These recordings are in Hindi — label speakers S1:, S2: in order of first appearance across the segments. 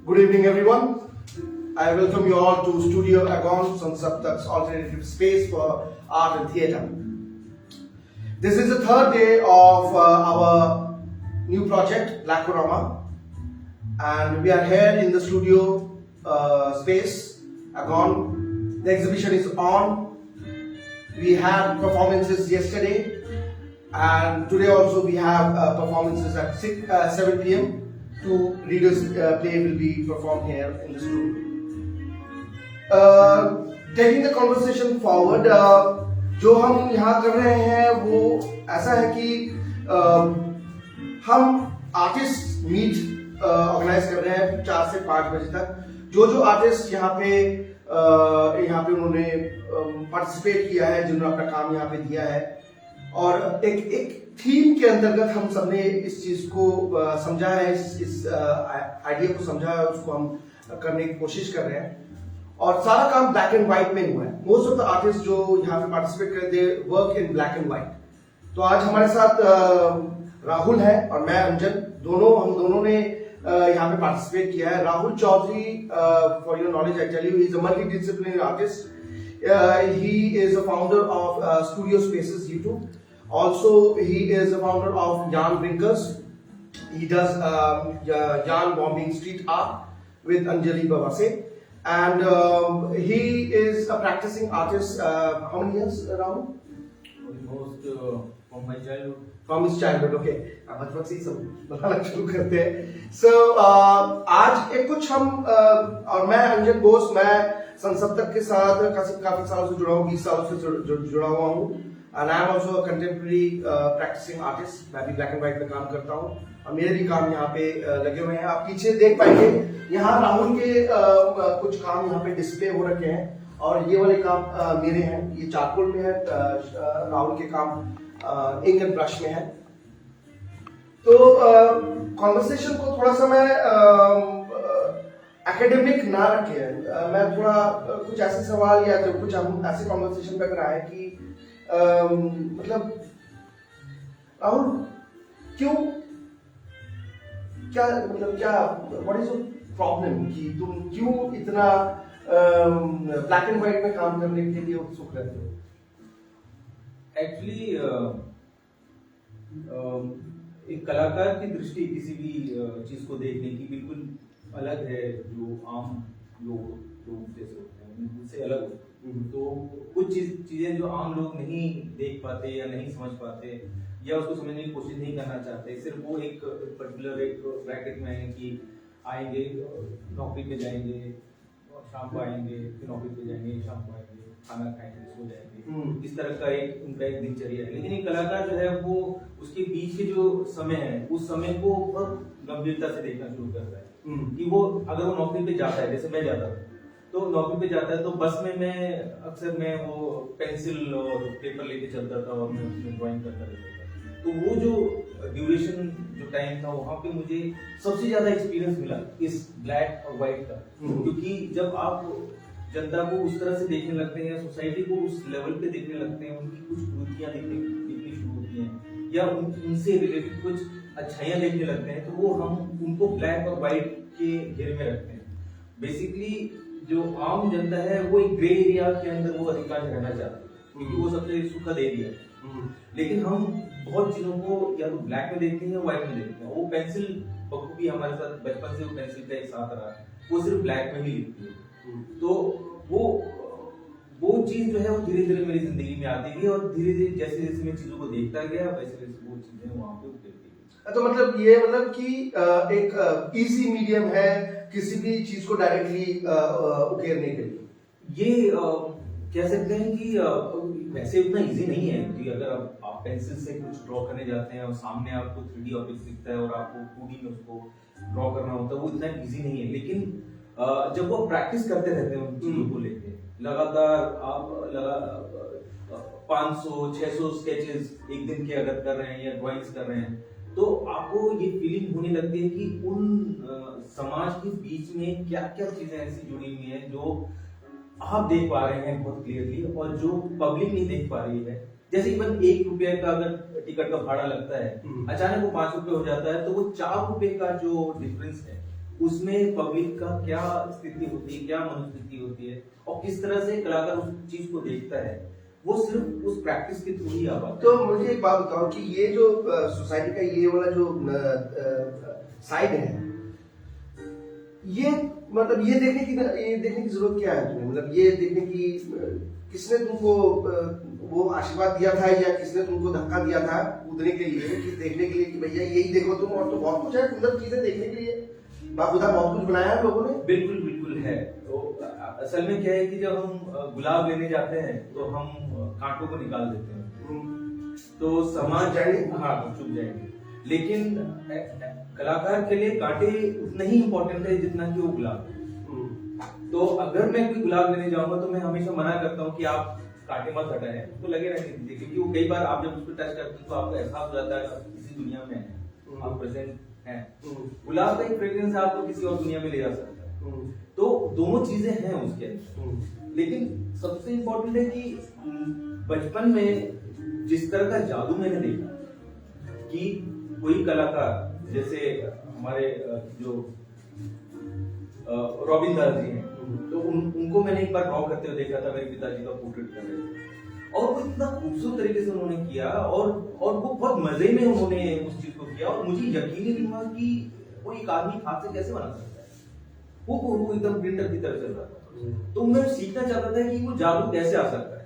S1: Good evening, everyone. I welcome you all to Studio Agon, Sansaptak's alternative space for art and theatre. This is the third day of our new project, Blackorama, and we are here in the studio space, Agon. The exhibition is on. We had performances yesterday, and today also we have performances at 7 p.m. Two readers' play will be performed here in the studio. Taking the conversation forward, जो हम यहाँ कर रहे हैं वो ऐसा है कि हम आर्टिस्ट मीट ऑर्गेनाइज कर रहे हैं 4 से 5 बजे तक. जो आर्टिस्ट यहाँ पे उन्होंने पार्टिसिपेट किया है, जिन्होंने अपना काम यहाँ पे दिया है, और एक थीम के अंतर्गत हम सबने इस चीज को समझा है, इस आइडिया को समझा है, उसको हम करने की कोशिश कर रहे हैं. और सारा काम ब्लैक एंड व्हाइट में हुआ है. मोस्ट ऑफ द आर्टिस्ट जो यहाँ पे पार्टिसिपेट करते हैं work in black and white. तो आज हमारे साथ राहुल है और मैं अंजन, हम दोनों ने यहाँ पे पार्टिसिपेट किया है. Rahul Chaudhary, for your knowledge I tell you, is a multidisciplinary artist. He is a founder of Studio Spaces YouTube. Also, he is a founder of Yarn Brinkers. He does yarn bombing street art with Anjali Bawase. And he is a practicing artist. How many years, Rahul?
S2: Almost from my childhood.
S1: From his childhood, okay. बचपन से ही सब बनाना शुरू करते हैं. So आज एक कुछ हम और मैं अंजन बोस, मैं संसप्तक के साथ काफी सालों से जुड़ा हूँ, 20 सालों से जुड़ा हुआ हूँ. And I am also a contemporary practicing artist. मैं भी ब्लैक एंड व्हाइट में काम करता हूँ और मेरे भी काम यहाँ पे लगे हुए हैं. आप पीछे देख पाएंगे, यहाँ राहुल के कुछ काम यहाँ पे डिस्प्ले हो रखे हैं, और ये वाले काम मेरे हैं. ये चारकोल में है, राहुल के काम इंक एंड ब्रश में है. तो कॉन्वर्सेशन को थोड़ा सा मैं एकेडमिक ना रखे, मैं थोड़ा कुछ ऐसे सवाल या कुछ हम ऐसे कॉन्वर्सेशन पे अगर आए कि मतलब राहुल क्या व्हाट इज योर प्रॉब्लम, कि तुम क्यों इतना ब्लैक एंड व्हाइट में काम करने के लिए उत्सुक रहते हो?
S2: एक्चुअली एक कलाकार की दृष्टि किसी भी चीज को देखने की बिल्कुल अलग है जो आम लोग जैसे होते हैं उनसे अलग होते हैं. तो कुछ चीजें जो आम लोग नहीं देख पाते या नहीं समझ पाते या उसको समझने की कोशिश नहीं करना चाहते, सिर्फ वो एक पर्टिकुलर एक ब्रैकेट में आएंगे कि आएंगे नौकरी पे जाएंगे, शाम को आएंगे, फिर नौकरी पे जाएंगे, शाम को आएंगे, खाना खाएंगे, सो जाएंगे. इस तरह का उनका एक दिनचर्या है. लेकिन एक कलाकार जो है वो उसके बीच के जो समय है उस समय को बहुत गंभीरता से देखना शुरू करता है. कि वो अगर वो नौकरी पे जाता है, जैसे मैं जाता हूँ, तो नौकरी पे जाता है तो बस में मैं वो पेंसिल और पेपर लेके चलता था और मैं उसमें ड्राइंग करता रहता था. तो वो जो ड्यूरेशन जो टाइम था वहाँ पे मुझे सबसे ज्यादा एक्सपीरियंस मिला इस ब्लैक और व्हाइट का. क्योंकि जब आप जनता को उस तरह से देखने लगते हैं या सोसाइटी को उस लेवल पे देखने लगते हैं, उनकी कुछ कृतियां दिखनी शुरू होती हैं या उनसे रिलेटेड कुछ अच्छाइयां देखने लगते हैं, तो वो हम उनको ब्लैक और व्हाइट के घेरे में रखते हैं. बेसिकली जो आम जनता है वो एक ग्रे एरिया के अंदर वो अधिकांश रहना चाहते हैं, क्योंकि वो सबसे सुखद एरिया है. लेकिन हम बहुत चीजों को या तो ब्लैक में देखते हैं या व्हाइट में देखते हैं. वो पेंसिल बखूबी हमारे साथ बचपन से वो पेंसिल का एक साथ रहा है, वो सिर्फ ब्लैक में ही लिखती है. तो वो चीज जो है वो धीरे धीरे मेरी जिंदगी में आती गई, और धीरे धीरे जैसे जैसे मैं चीजों को देखता गया वैसे वैसे वो चीजें वहां पे उतरती गई.
S1: तो मतलब ये कि एक इजी मीडियम है किसी भी चीज को डायरेक्टली उकेरने के लिए.
S2: ये कह सकते हैं कि वैसे उतना इजी नहीं है कि अगर आप पेंसिल से कुछ ड्रॉ करने जाते हैं और सामने आपको 3D ऑब्जेक्ट दिखता है और आपको 2D में उसको ड्रॉ करना होता है, वो इतना इजी नहीं है. लेकिन जब वो प्रैक्टिस करते रहते हैं उन चीजों को लेके लगातार, आप 500-600 स्केचेस एक दिन के अगर कर रहे हैं या ड्राइंग्स कर रहे हैं, तो आपको ये फीलिंग होने लगती है कि उन समाज के बीच में क्या क्या चीजें ऐसी जुड़ी हुई हैं जो आप देख पा रहे हैं बहुत क्लियरली और जो पब्लिक नहीं देख पा रही है. जैसे इवन 1 रुपये का अगर टिकट का भाड़ा लगता है, अचानक वो 5 रुपए हो जाता है, तो वो 4 रुपए का जो डिफरेंस है उसमें पब्लिक का क्या स्थिति होती है, क्या मनोस्थिति होती है और किस तरह से कलाकार उस चीज को देखता है, वो सिर्फ उस प्रैक्टिस के थ्रू ही आ पाता है।
S1: तो मुझे एक बात बताओ कि ये जो सोसाइटी का ये वाला जो साइड है, ये मतलब ये देखने की जरूरत क्या है तुम्हें? मतलब ये देखने की किसने तुमको वो आशीर्वाद दिया था या किसने तुमको धक्का दिया था कूदने के लिए, कि देखने के लिए कि भैया यही देखो तुम, और तो बहुत कुछ है सुंदर चीजें देखने के लिए, बाबूदा बहुत कुछ बनाया है लोगों ने।
S2: बिल्कुल बिल्कुल है। तो असल में क्या है कि जब हम गुलाब लेने जाते हैं तो हम कांटों को निकाल देते हैं, तो समाज
S1: जाएंगे,
S2: हाँ चुप जाएंगे, लेकिन कलाकार के लिए कांटे उतना ही इम्पोर्टेंट है जितना कि वो गुलाब है। तो अगर मैं कोई गुलाब लेने जाऊंगा तो मैं हमेशा मना करता हूँ कि आप कांटे मत हटाएं, तो लगे रहने दीजिए, क्योंकि वो कई बार आप जब उसको टच करते हैं तो आपको एहसास हो जाता है आप इसी दुनिया में हैं, आप प्रेजेंट हैं। गुलाब का एक फ्रेग्रेंस आपको किसी और दुनिया में ले जा सकता है, तो दोनों चीजें हैं उसके अंदर। लेकिन सबसे इम्पोर्टेंट है कि बचपन में जिस तरह का जादू मैंने देखा कि कोई कलाकार जैसे हमारे जो रॉबिन दास जी हैं, तो उनको मैंने एक बार ड्रॉ करते हुए देखा था, मेरे पिताजी का पोर्ट्रेट कर रहे थे, और वो इतना खूबसूरत तरीके से उन्होंने किया और वो बहुत मजे में उन्होंने उस चीज को किया, और मुझे यकीन ही नहीं हुआ कि कोई एक आदमी हाथ से कैसे बना सकता है। वो एकदम प्रिंटर की तरह चल रहा था, तो मैं सीखना चाहता था कि वो जादू कैसे आ सकता है।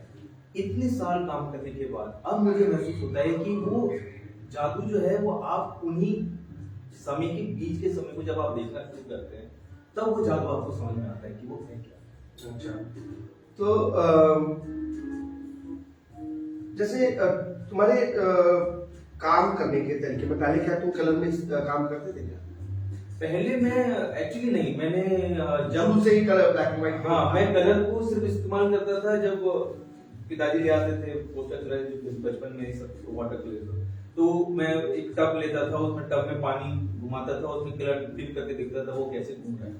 S2: इतने साल काम करने के बाद अब मुझे महसूस होता है कि वो जादू जो है वो आप उन्हीं समय के बीच के समय को जब आप देखना शुरू करते हैं तब वो जादू आपको समझ में आता है कि वो है क्या।
S1: अच्छा, तो जैसे तुम्हारे काम करने के तरीके में, पहले क्या तुम कलर में काम करते थे क्या?
S2: पहले मैं एक्चुअली नहीं, मैंने
S1: जब से ही कलर ब्लैक एंड व्हाइट,
S2: हाँ मैं कलर को सिर्फ इस्तेमाल करता था जब पिताजी ले आते थे पोस्टर बचपन में सब वाटर कलर, तो मैं एक टब लेता था, उसमें टब में पानी घुमाता था, उसमें कलर डिप करके देखता था वो कैसे घूम रहा है।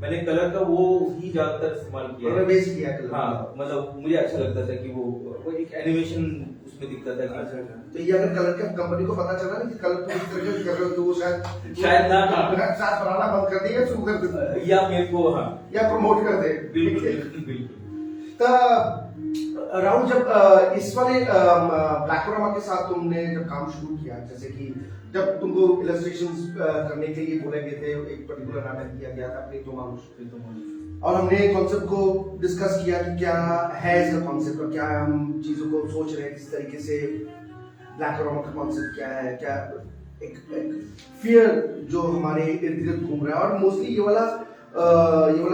S2: मैंने कलर का वो ही ज्यादातर इस्तेमाल किया है,
S1: बेस किया कलर।
S2: हाँ मतलब मुझे अच्छा लगता था कि वो एक एनिमेशन उसमें दिखता था कि
S1: अच्छा। तो ये अगर कलर के कंपनी को पता चला ना कि कलर तुम इस तरह कर रहे हो तो वो
S2: शायद ना
S1: बनाना बंद कर देगा, शुरू कर दे,
S2: या मेरे को हाँ
S1: या प्रमोट कर दे।
S2: बिल्कुल।
S1: तो राहुल, जब इस वाले ब्लैकोरामा के साथ तुमने जब काम शुरू किया, जैसे कि जब तुमको इलस्ट्रेशंस करने के लिए बोले गए थे, एक पर्टिकुलर नाटक दिया गया था प्रीतो मानुष, और हमने कॉन्सेप्ट को डिस्कस किया कि क्या है इसका कॉन्सेप्ट और क्या हम चीजों को सोच रहे हैं, किस तरीके से ब्लैकोरामा का कॉन्सेप्ट क्या है, क्या एक फियर जो हमारे इर्द गिर्द घूम रहा है। और मोस्टली ये वाला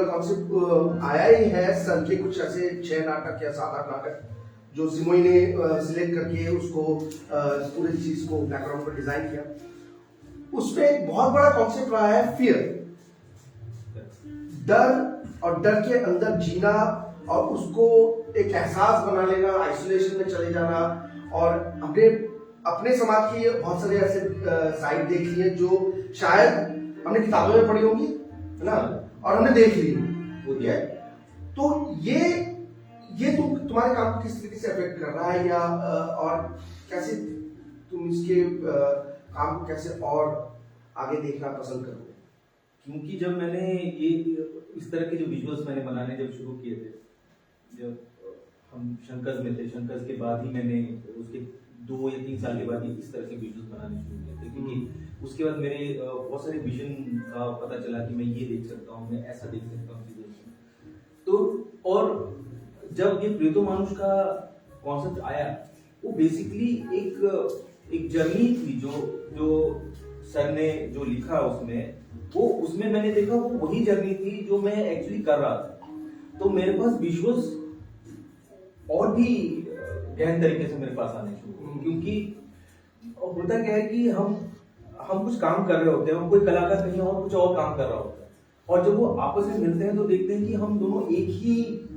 S1: कॉन्सेप्ट आया ही है सर के कुछ ऐसे 6 नाटक या 7-8 नाटक जो सिमोई ने सिलेक्ट करके उसको पूरी चीज को बैकग्राउंड पर डिजाइन किया। उसमें एक बहुत बड़ा कॉन्सेप्ट रहा है फियर, डर, और डर के अंदर जीना और उसको एक एहसास बना लेना, आइसोलेशन में चले जाना। और हमने अपने समाज की बहुत सारे ऐसे साइड देख लिए जो शायद हमने किताबों में पढ़ी होंगी, है ना, और हमने देख ली होती है। तो ये तुम्हारे काम को किस तरीके से अफेक्ट कर रहा है, या और कैसे तुम इसके काम को कैसे और आगे देखना पसंद करोगे?
S2: क्योंकि जब मैंने ये इस तरह के जो विजुअल्स मैंने बनाने जब शुरू किए थे, जब हम शंकर्स में थे, शंकर्स के बाद ही मैंने उसके 2 या 3 साल के बाद ही इस तरह के विजुअल्स बनाने शुरू किए थे, क्योंकि उसके बाद मेरे बहुत सारे विजन का पता चला कि मैं ये देख सकता हूँ, मैं ऐसा देख सकता हूँ चीजें। तो और जब ये प्रीतो मानुष का कॉन्सेप्ट आया, वो बेसिकली एक जर्नी थी जो सर ने जो लिखा उसमें, वो उसमें मैंने देखा वो वही जर्नी थी जो मैं एक्चुअली कर रहा था। तो मेरे पास विजुअल्स और भी गहन तरीके से मेरे पास आने शुरू हुए, क्योंकि होता क्या है कि हम कुछ काम कर रहे होते हैं और कोई कलाकार कहीं और कुछ और काम कर रहा होता है, और जब वो आपस में मिलते हैं तो देखते हैं कि हम दोनों एक ही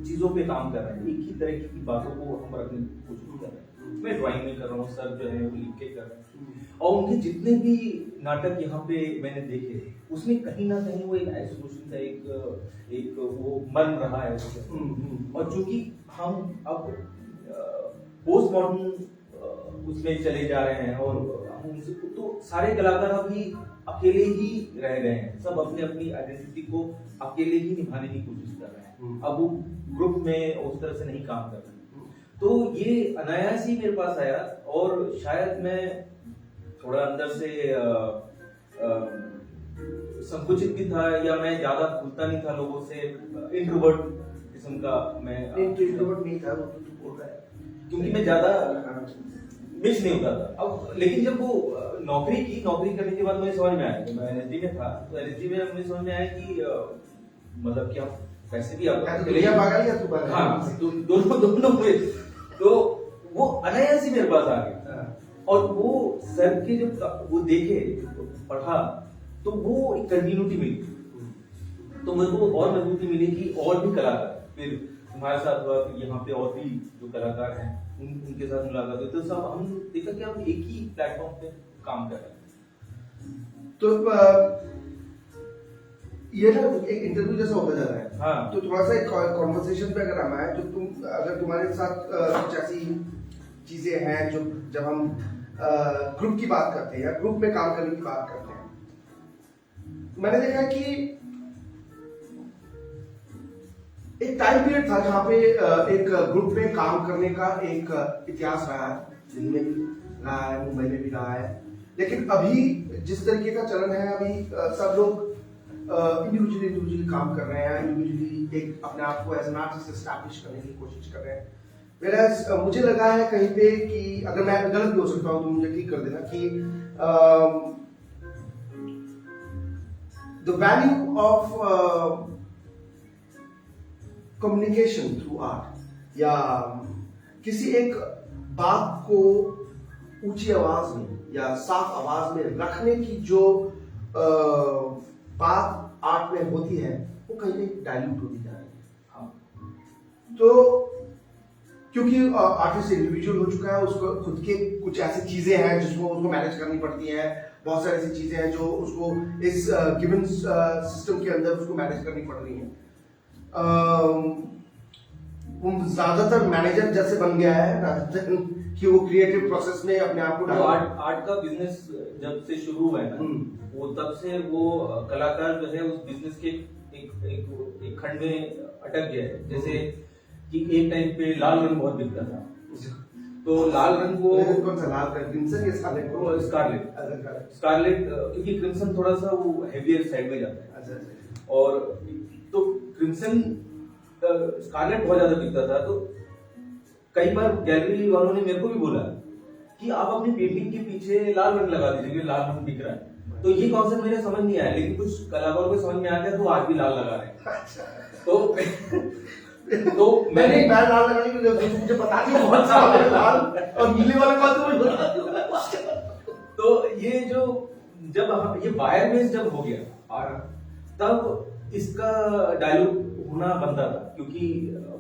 S2: चीजों पे काम कर रहे हैं, एक ही तरह की बातों को हम रखने की कोशिश कर रहे हैं। मैं ड्राइंग में कर रहा हूँ, सर जो है वो लिख के कर रहे हैं, और उनके जितने भी नाटक यहाँ पे मैंने देखे उसमें कहीं ना कहीं वो एक आइसोलेशन का एक वो मन रहा है। और चूंकि हम अब पोस्ट मॉडर्न उसमें चले जा रहे हैं और हम तो सारे कलाकार अभी अकेले ही रह गए हैं, सब अपनी अपनी आइडेंटिटी को अकेले ही निभाने की कोशिश कर रहे हैं। अब वो ग्रुप में उस तरह से नहीं काम कर रहे हैं। तो ये अनायास ही मेरे पास आया और शायद मैं थोड़ा अंदर से संकुचित भी था, या मैं ज्यादा खुलता नहीं था लोगों से, इंट्रोवर्ट किस्म का मैं।
S1: इंट्रोवर्ट नहीं था, वो तो तू बोल रहा है,
S2: क्योंकि मैं ज्यादा मिक्स नहीं होता था। अब लेकिन जब वो नौकरी करने के बाद मुझे समझ में आया कि मैं एनएसडी में था, तो एनएसडी में मुझे समझ में आया कि मतलब क्या वैसे भी आप
S1: पागल या तू पागल?
S2: हाँ, तो दोनों हुए। तो वो अनायास ही मेरे पास आ गया, और वो सर के जब वो देखे पढ़ा तो वो एक कंटिन्यूटी मिली, तो मेरे को और मजबूती मिली कि और भी कलाकार, फिर तुम्हारे साथ हुआ, फिर यहाँ पे और भी जो कलाकार हैं उनके साथ मुलाकात हुई, तो सब हम देखा कि हम एक ही प्लेटफॉर्म पे काम कर रहे हैं।
S1: तो ये ना एक इंटरव्यू जैसा होता जा रहा है।
S2: हाँ।
S1: तो थोड़ा सा एक कॉन्वर्सेशन पे अगर हम आए, तो अगर तुम्हारे साथ कुछ ऐसी चीजें हैं जो जब हम ग्रुप की बात करते हैं या ग्रुप में काम करने की बात करते हैं, मैंने देखा कि एक टाइम पीरियड था जहां पे एक ग्रुप में काम करने का एक इतिहास रहा है, दिल्ली में भी रहा है, मुंबई में भी रहा है। लेकिन अभी जिस तरीके का चलन है, अभी सब लोग इंडिविजुअली काम कर रहे हैं, इंडिविजुअली एक अपने आप को एज एन आर्टिस्ट एस्टैब्लिश करने की कोशिश कर रहे हैं। Whereas, मुझे लगा है कहीं पे कि अगर मैं गलत भी हो सकता हूँ तो मुझे ठीक कर देना कि the value of communication through art, या किसी एक बात को ऊंची आवाज में या साफ आवाज में रखने की जो बात आर्ट में होती है, वो कहीं कहीं डाइल्यूट होती जा रही है। तो क्योंकि आर्टिस्ट इंडिविजुअल हो चुका है, उसको खुद के कुछ ऐसी चीजें हैं जिसको उसको मैनेज करनी पड़ती हैं, बहुत सारी ऐसी चीजें हैं जो उसको इस गिवन सिस्टम के अंदर उसको मैनेज करनी पड़ रही हैं। वो ज्यादातर मैनेजर जैसे बन गया है rather than कि वो क्रिएटिव प्रोसेस में अपने आप को
S2: तो आर्ट का बिजनेस जब से शुरू हुआ है ना, वो तब से वो कलाकार जो है उस बिजनेस के एक खंड में अटक गया है। जैसे कि एक टाइम पे लाल रंग बहुत बिकता था, तो लाल रंग को
S1: कौन सा लाल रंग, क्रिम्सन या स्कारलेट?
S2: स्कारलेट, क्योंकि क्रिम्सन थोड़ा सा वो हेवियर साइड में जाता है।
S1: अच्छा।
S2: और तो क्रिम्सन स्कारलेट बहुत ज्यादा बिकता था, तो कई बार गैलरी वालों ने मेरे को भी बोला कि आप अपनी पेंटिंग के पीछे लाल रंग लगा दीजिए, लाल रंग बिक रहा है। तो ये कॉन्सेप्ट मेरे समझ नहीं आया, लेकिन कुछ कलाकारों को समझ में आ गया, तो आज भी लाल लगा रहे हैं। तो मैंने
S1: लाल लगाने की जरूरत मुझे बता दिया बहुत सारे लाल और नीले वाले बात तो मुझे बता।
S2: तो ये जो जब ये वायर बेस जब हो गया, तब इसका डायलॉग होना बनता था, क्योंकि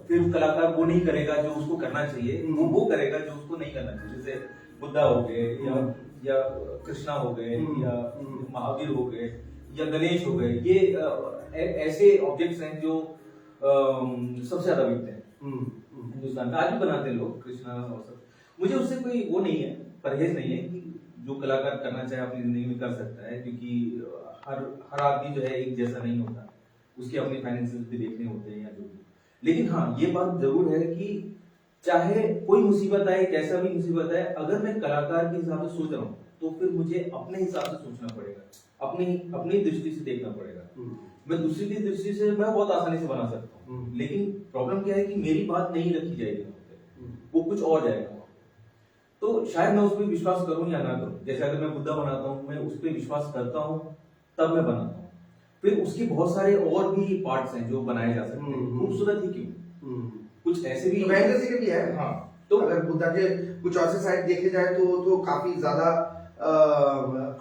S2: फिर कलाकार वो नहीं करेगा जो उसको करना चाहिए, वो करेगा जो उसको नहीं करना चाहिए। जैसे बुद्धा हो गए, या कृष्णा हो गए, या महावीर हो गए, या गणेश हो गए, ये ऐसे ऑब्जेक्ट्स हैं जो सबसे ज्यादा बिकते हैं हिंदुस्तान में। आज भी बनाते हैं लोग कृष्णा और सब। मुझे उससे कोई वो नहीं है, परहेज नहीं है कि जो कलाकार करना चाहे अपनी जिंदगी में कर सकता है, क्योंकि हर आदमी जो है एक जैसा नहीं होता, उसके अपने फाइनेंशियल भी देखने होते हैं या जो भी। लेकिन हाँ, ये बात जरूर है कि चाहे कोई मुसीबत आए, कैसा भी मुसीबत आए, अगर मैं कलाकार के हिसाब से सोच रहा हूँ तो फिर मुझे अपने हिसाब से सोचना पड़ेगा, अपनी दृष्टि से देखना पड़ेगा। मैं दूसरी की दृष्टि से मैं बहुत आसानी से बना सकता हूँ, लेकिन प्रॉब्लम क्या है कि मेरी बात नहीं रखी जाएगी, वो कुछ और जाएगा। तो शायद मैं उस पर विश्वास करूं या ना करूं। जैसे अगर मैं बुद्धा बनाता हूँ, मैं उस पर विश्वास करता हूँ तब मैं बनाता हूँ। फिर उसके बहुत सारे और भी पार्ट्स हैं जो बनाए जा सकते हैं, खूबसूरत ही क्यों, कुछ ऐसे भी
S1: के भी है। हाँ, तो अगर बुद्धा के कुछ ऐसे साइड देखे जाए तो काफी ज्यादा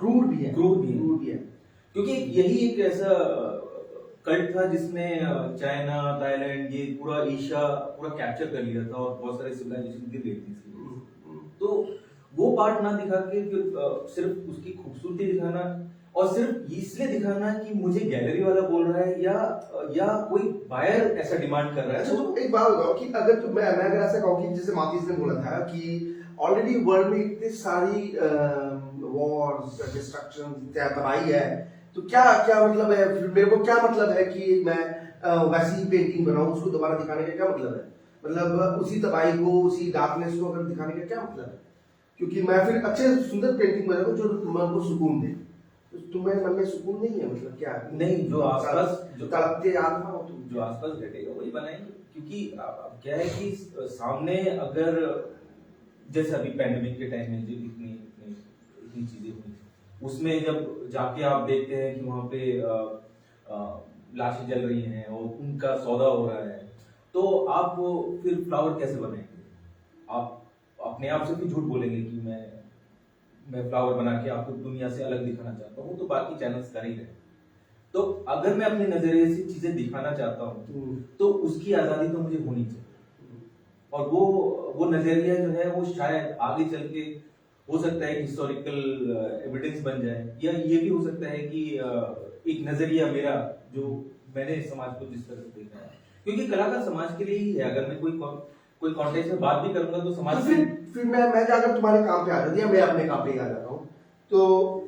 S1: क्रूड भी है,
S2: क्योंकि यही एक ऐसा कल्ट था जिसने चाइना, थाईलैंड, ये पूरा एशिया पूरा कैप्चर कर लिया था, और बहुत सारे सिविलाइजेशन गिर गई थी। तो वो पार्ट ना दिखा के सिर्फ उसकी खूबसूरती दिखाना, और सिर्फ इसलिए दिखाना कि मुझे गैलरी वाला बोल रहा है या कोई बायर ऐसा डिमांड कर रहा है।
S1: तो एक बात बताओ कि अगर मैं अगर ऐसा कहूँ कि जैसे मार्क्स ने बोला था कि ऑलरेडी वर्ल्ड में इतनी सारी वॉर्स, डिस्ट्रक्शन, तबाही है, तो क्या क्या मतलब है, फिर मेरे को क्या मतलब है कि मैं वैसी ही पेंटिंग बनाऊं, उसको दोबारा दिखाने का क्या मतलब है? मतलब उसी तबाही को, उसी डार्कनेस को अगर दिखाने का क्या मतलब है? क्योंकि मैं फिर अच्छे सुंदर पेंटिंग बनाऊं जो मन को सुकून दे। तो तुम्हें मन में सुकून नहीं है, मतलब क्या?
S2: नहीं, जो आसपास जो
S1: तड़पते याद ना हो तुम।
S2: जो आसपास घटेगा वही बनाएंगे, क्योंकि अब क्या है कि सामने अगर जैसे अभी पैंडेमिक के टाइम में जो इतनी इतनी इतनी चीजें हुई, उसमें जब जाके आप देखते हैं कि वहाँ पे लाशें जल रही हैं और उनका सौदा हो रहा है, तो आप वो फिर फ्लावर कैसे बनाएंगे? आप अपने आप से भी झूठ बोलेंगे कि मैं फ्लावर बना के आपको दुनिया से अलग दिखाना चाहता हूँ, तो बाकी चैनल्स कर ही रहे हैं। तो अगर मैं अपने नजरिए से चीजें दिखाना चाहता हूँ तो उसकी आजादी तो मुझे होनी चाहिए, और वो नजरिया जो है वो शायद आगे चल के हो सकता है हिस्टोरिकल एविडेंस बन जाए, या ये भी हो सकता है कि एक नजरिया मेरा जो मैंने समाज को जिस तरह से देखा है, क्योंकि कलाकार समाज के लिए ही है। अगर मैं कोई कॉन्टेक्स्ट में बात भी करूंगा तो समाज
S1: तो फिर मैं जाकर तुम्हारे काम पे आ जाती है, मैं अपने काम पे आ जाता हूँ, तो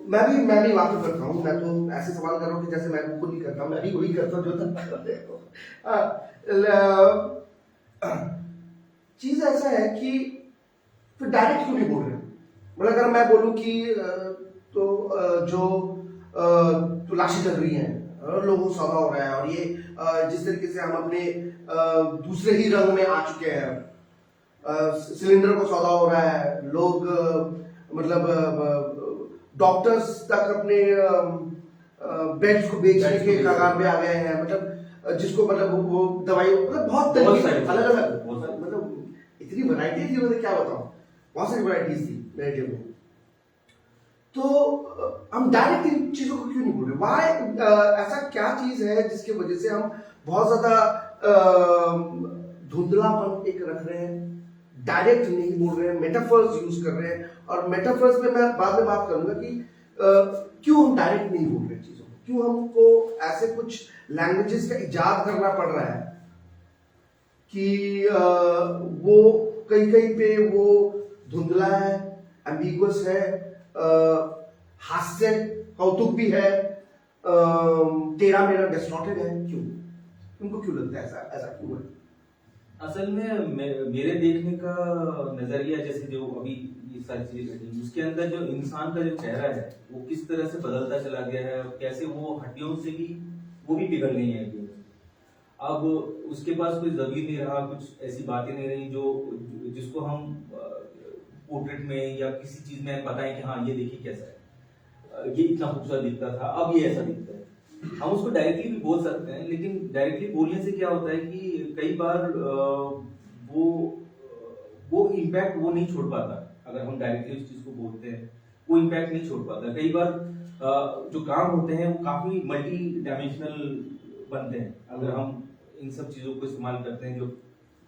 S1: मैं भी वाकिफ करता हूँ। मैं तो ऐसे सवाल कर रहा हूँ कि जैसे मैं खुद नहीं करता हूँ, मैं भी वही करता हूँ जो तुम करते हो। चीज ऐसा है कि फिर डायरेक्ट क्यों नहीं बोल रहे? मतलब अगर मैं बोलूँ कि तो लाशें चल रही हैं और लोगों को सौदा हो रहा है, और ये जिस तरीके से हम अपने दूसरे ही रंग में आ चुके हैं, सिलेंडर को सौदा हो रहा है, लोग मतलब डॉक्टर्स तक अपने बेड्स को बेचने के कगार पे आ गए हैं, मतलब जिसको मतलब वो दवाई मतलब बहुत अलग अलग मतलब इतनी वैरायटी थी, मतलब क्या बताऊं, बहुत सारी वैरायटीज थी नैरेटिव में। तो हम डायरेक्ट इन चीजों को क्यों नहीं बोल रहे? वाई ऐसा क्या चीज है जिसकी वजह से हम बहुत ज्यादा धुंधलापन एक रख रहे हैं, डायरेक्ट नहीं बोल रहे हैं, मेटाफर्स यूज कर रहे हैं। और मेटाफर्स में मैं बाद में बात करूंगा कि क्यों हम डायरेक्ट नहीं बोल रहे चीजों को, क्यों हमको ऐसे कुछ लैंग्वेजेस का इजाद करना पड़ रहा है कि वो कहीं कहीं पे वो धुंधला है, एम्बिगुअस है, हास्य कौतुक भी है, तेरा मेरा डिस्टॉर्टेड है। क्यों? उनको क्यों लगता है ऐसा ऐसा क्यों है?
S2: असल में मेरे देखने का नजरिया, जैसे जो अभी ये सारी चीजें घटी, उसके अंदर जो इंसान का जो चेहरा है वो किस तरह से बदलता चला गया है, और कैसे वो हड्डियों से भी वो भी पिघल गई है हड्डियों से। अब उसके पास कोई जमीर नहीं रहा, कुछ ऐसी बातें नहीं रही जो जिसको हम पोर्ट्रेट में या किसी चीज में बताएं कि हाँ ये देखिए कैसा है, ये इतना खूबसूरत दिखता था, अब ये ऐसा दिखता है। हम उसको डायरेक्टली भी बोल सकते हैं, लेकिन डायरेक्टली बोलने से क्या होता है कि कई बार वो इम्पैक्ट वो नहीं छोड़ पाता। अगर हम डायरेक्टली उस चीज को बोलते हैं वो इम्पैक्ट नहीं छोड़ पाता। कई बार जो काम होते हैं वो काफी मल्टी डायमेंशनल बनते हैं अगर हम इन सब चीजों को इस्तेमाल करते हैं, जो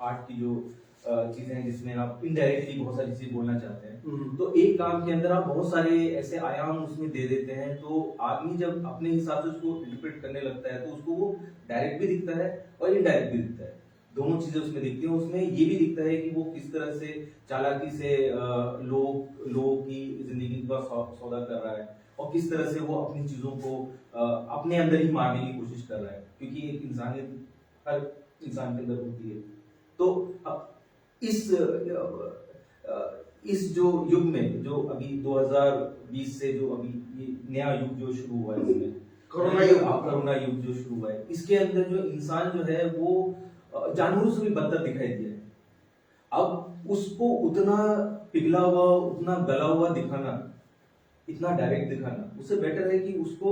S2: आर्ट की जो चीजें हैं जिसमें आप इनडायरेक्टली बहुत सारी चीजें बोलना चाहते हैं। तो एक काम के अंदर आप बहुत सारे ऐसे आयाम उसमें दे देते हैं, तो आदमी जब अपने हिसाब से उसको इंटरप्रेट करने लगता है तो उसको वो डायरेक्ट भी दिखता है और इनडायरेक्ट भी दिखता है। दोनों चीजें उसमें दिखती हैं। उसमें ये भी दिखता है कि वो किस तरह से चालाकी से लोगों की जिंदगी का सौदा कर रहा है, और किस तरह से वो अपनी चीजों को अपने अंदर ही मारने की कोशिश कर रहा है, क्योंकि एक इंसानियत हर इंसान के अंदर होती है। तो अब इस जो युग में, जो अभी 2020 से जो अभी ये नया युग जो शुरू हुआ है, इसमें कोरोना युग जो शुरू हुआ है, इसके अंदर जो इंसान जो है वो जानवरों से भी बदतर दिखाई दिया है। अब उसको उतना पिघला हुआ, उतना गला हुआ दिखाना, इतना डायरेक्ट दिखाना, उससे बेटर है कि उसको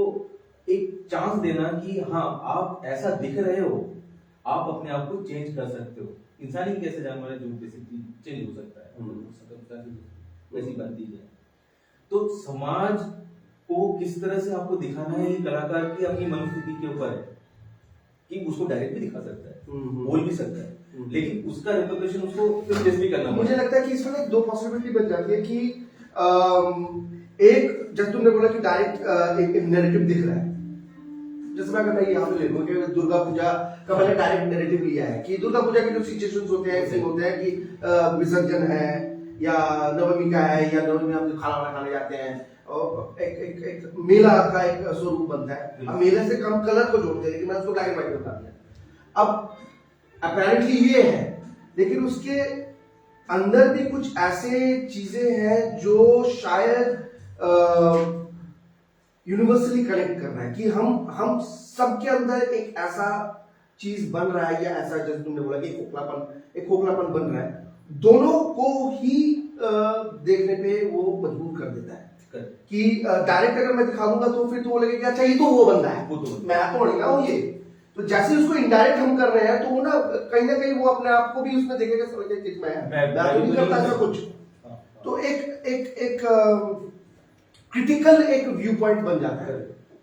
S2: एक चांस देना कि हाँ आप ऐसा दिख रहे हो, आप अपने आप को चेंज कर सकते हो। इंसान ही कैसे जानवर है जो बेसिकली चेंज हो सकता है, वैसी बनती है। तो समाज को किस तरह से आपको दिखाना है, ये कलाकार की अपनी मनोस्थिति के ऊपर है कि उसको डायरेक्ट भी दिखा सकता है, बोल भी सकता है, लेकिन उसका रिप्रेजेंटेशन उसको फिर भी करना।
S1: मुझे लगता है कि इसमें दो पॉसिबिलिटी बन जाती है कि एक, जब तुमने बोला कि डायरेक्ट एक नैरेटिव दिख रहा है, जैसे मैं अगर यहाँ पे ले लूँ कि दुर्गा पूजा का मैंने डायरेक्ट नैरेटिव लिया है कि दुर्गा पूजा के जो सिचुएशंस होते हैं, सीन होते हैं कि विसर्जन है या नवमी का है, या नवमी में हम खाना वाना खाने जाते हैं और एक मेला का एक स्वरूप बनता है। अब मेले से कम कलर को जोड़ते हैं, लेकिन मैंने उसको ब्लैक एंड व्हाइट बता दिया। अब अपेरेंटली ये है, लेकिन उसके अंदर भी कुछ ऐसे चीजें हैं जो शायद यूनिवर्सली कनेक्ट कर रहा है कि हम सबके अंदर एक ऐसा चीज बन रहा है, या ऐसा जैसे तुमने बोला कि एक खोखलापन बन रहा है, दोनों को ही देखने पे वो मजबूर कर देता है कि डायरेक्ट अगर मैं दिखा दूंगा तो फिर तो वो लगेगा अच्छा ये तो वो बंदा है, मैं तो नहीं ना ये। तो जैसे उसको इनडायरेक्ट हम कर रहे हैं तो वो ना कहीं वो अपने आप को भी उसमें देखेगा कि मैं तो नहीं करता ऐसा कुछ। तो एक क्रिटिकल एक व्यू पॉइंट बन जाता है,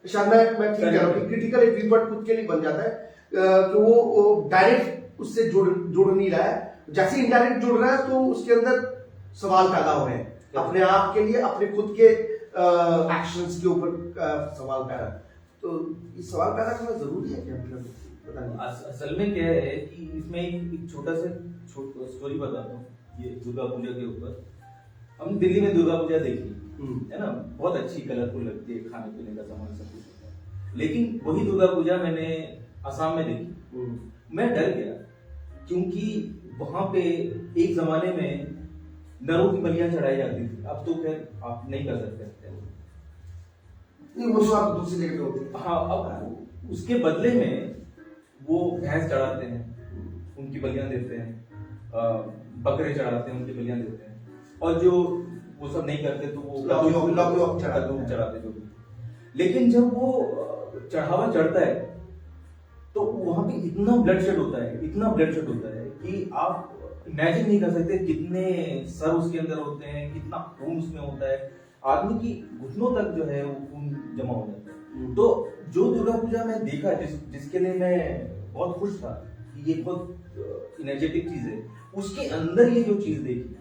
S1: शायद मैं ठीक कह रहा हूँ कि क्रिटिकल एक व्यू पॉइंट खुद के लिए बन जाता है कि वो डायरेक्ट उससे जुड़ नहीं रहा है। जैसे इनडायरेक्ट जुड़ रहा है तो उसके अंदर सवाल पैदा हो रहे हैं अपने आप के लिए, अपने खुद के एक्शंस के ऊपर सवाल पैदा। तो इस सवाल पैदा करना जरूरी है क्या, मतलब पता नहीं।
S2: असल में क्या है कि इसमें एक छोटा सा स्टोरी बताता हूँ ये दुर्गा पूजा के ऊपर। हम दिल्ली में दुर्गा पूजा देखी है ना, बहुत अच्छी कलरफुल लगती है, खाने पीने का सामान सब कुछ होता है। लेकिन वही दुर्गा पूजा मैंने असम में देखी, मैं डर गया क्योंकि वहां पे एक जमाने में नरों की बलियां चढ़ाई जाती थी। अब तो खैर आप नहीं कर सकते
S1: नहीं, वो आप दूसरी जगह होती है।
S2: हाँ, अब उसके बदले में वो भैंस चढ़ाते हैं, उनकी बलियां देते हैं, बकरे चढ़ाते हैं, उनकी बलियां देते हैं, और जो वो सब नहीं करते तो वो
S1: लॉक
S2: चढ़ाते जो भी। लेकिन जब वो चढ़ावा चढ़ता है तो वहां पे इतना ब्लडशेड होता है कि आप इमेजिन नहीं कर सकते कितने सर उसके अंदर होते हैं, कितना खून उसमें होता है, आदमी की घुटनों तक जो है वो खून जमा हो जाता है। तो जो दुर्गा पूजा में देखा जिसके लिए मैं बहुत खुश था कि ये बहुत एनर्जेटिक चीज है, उसके अंदर ये जो चीज देखी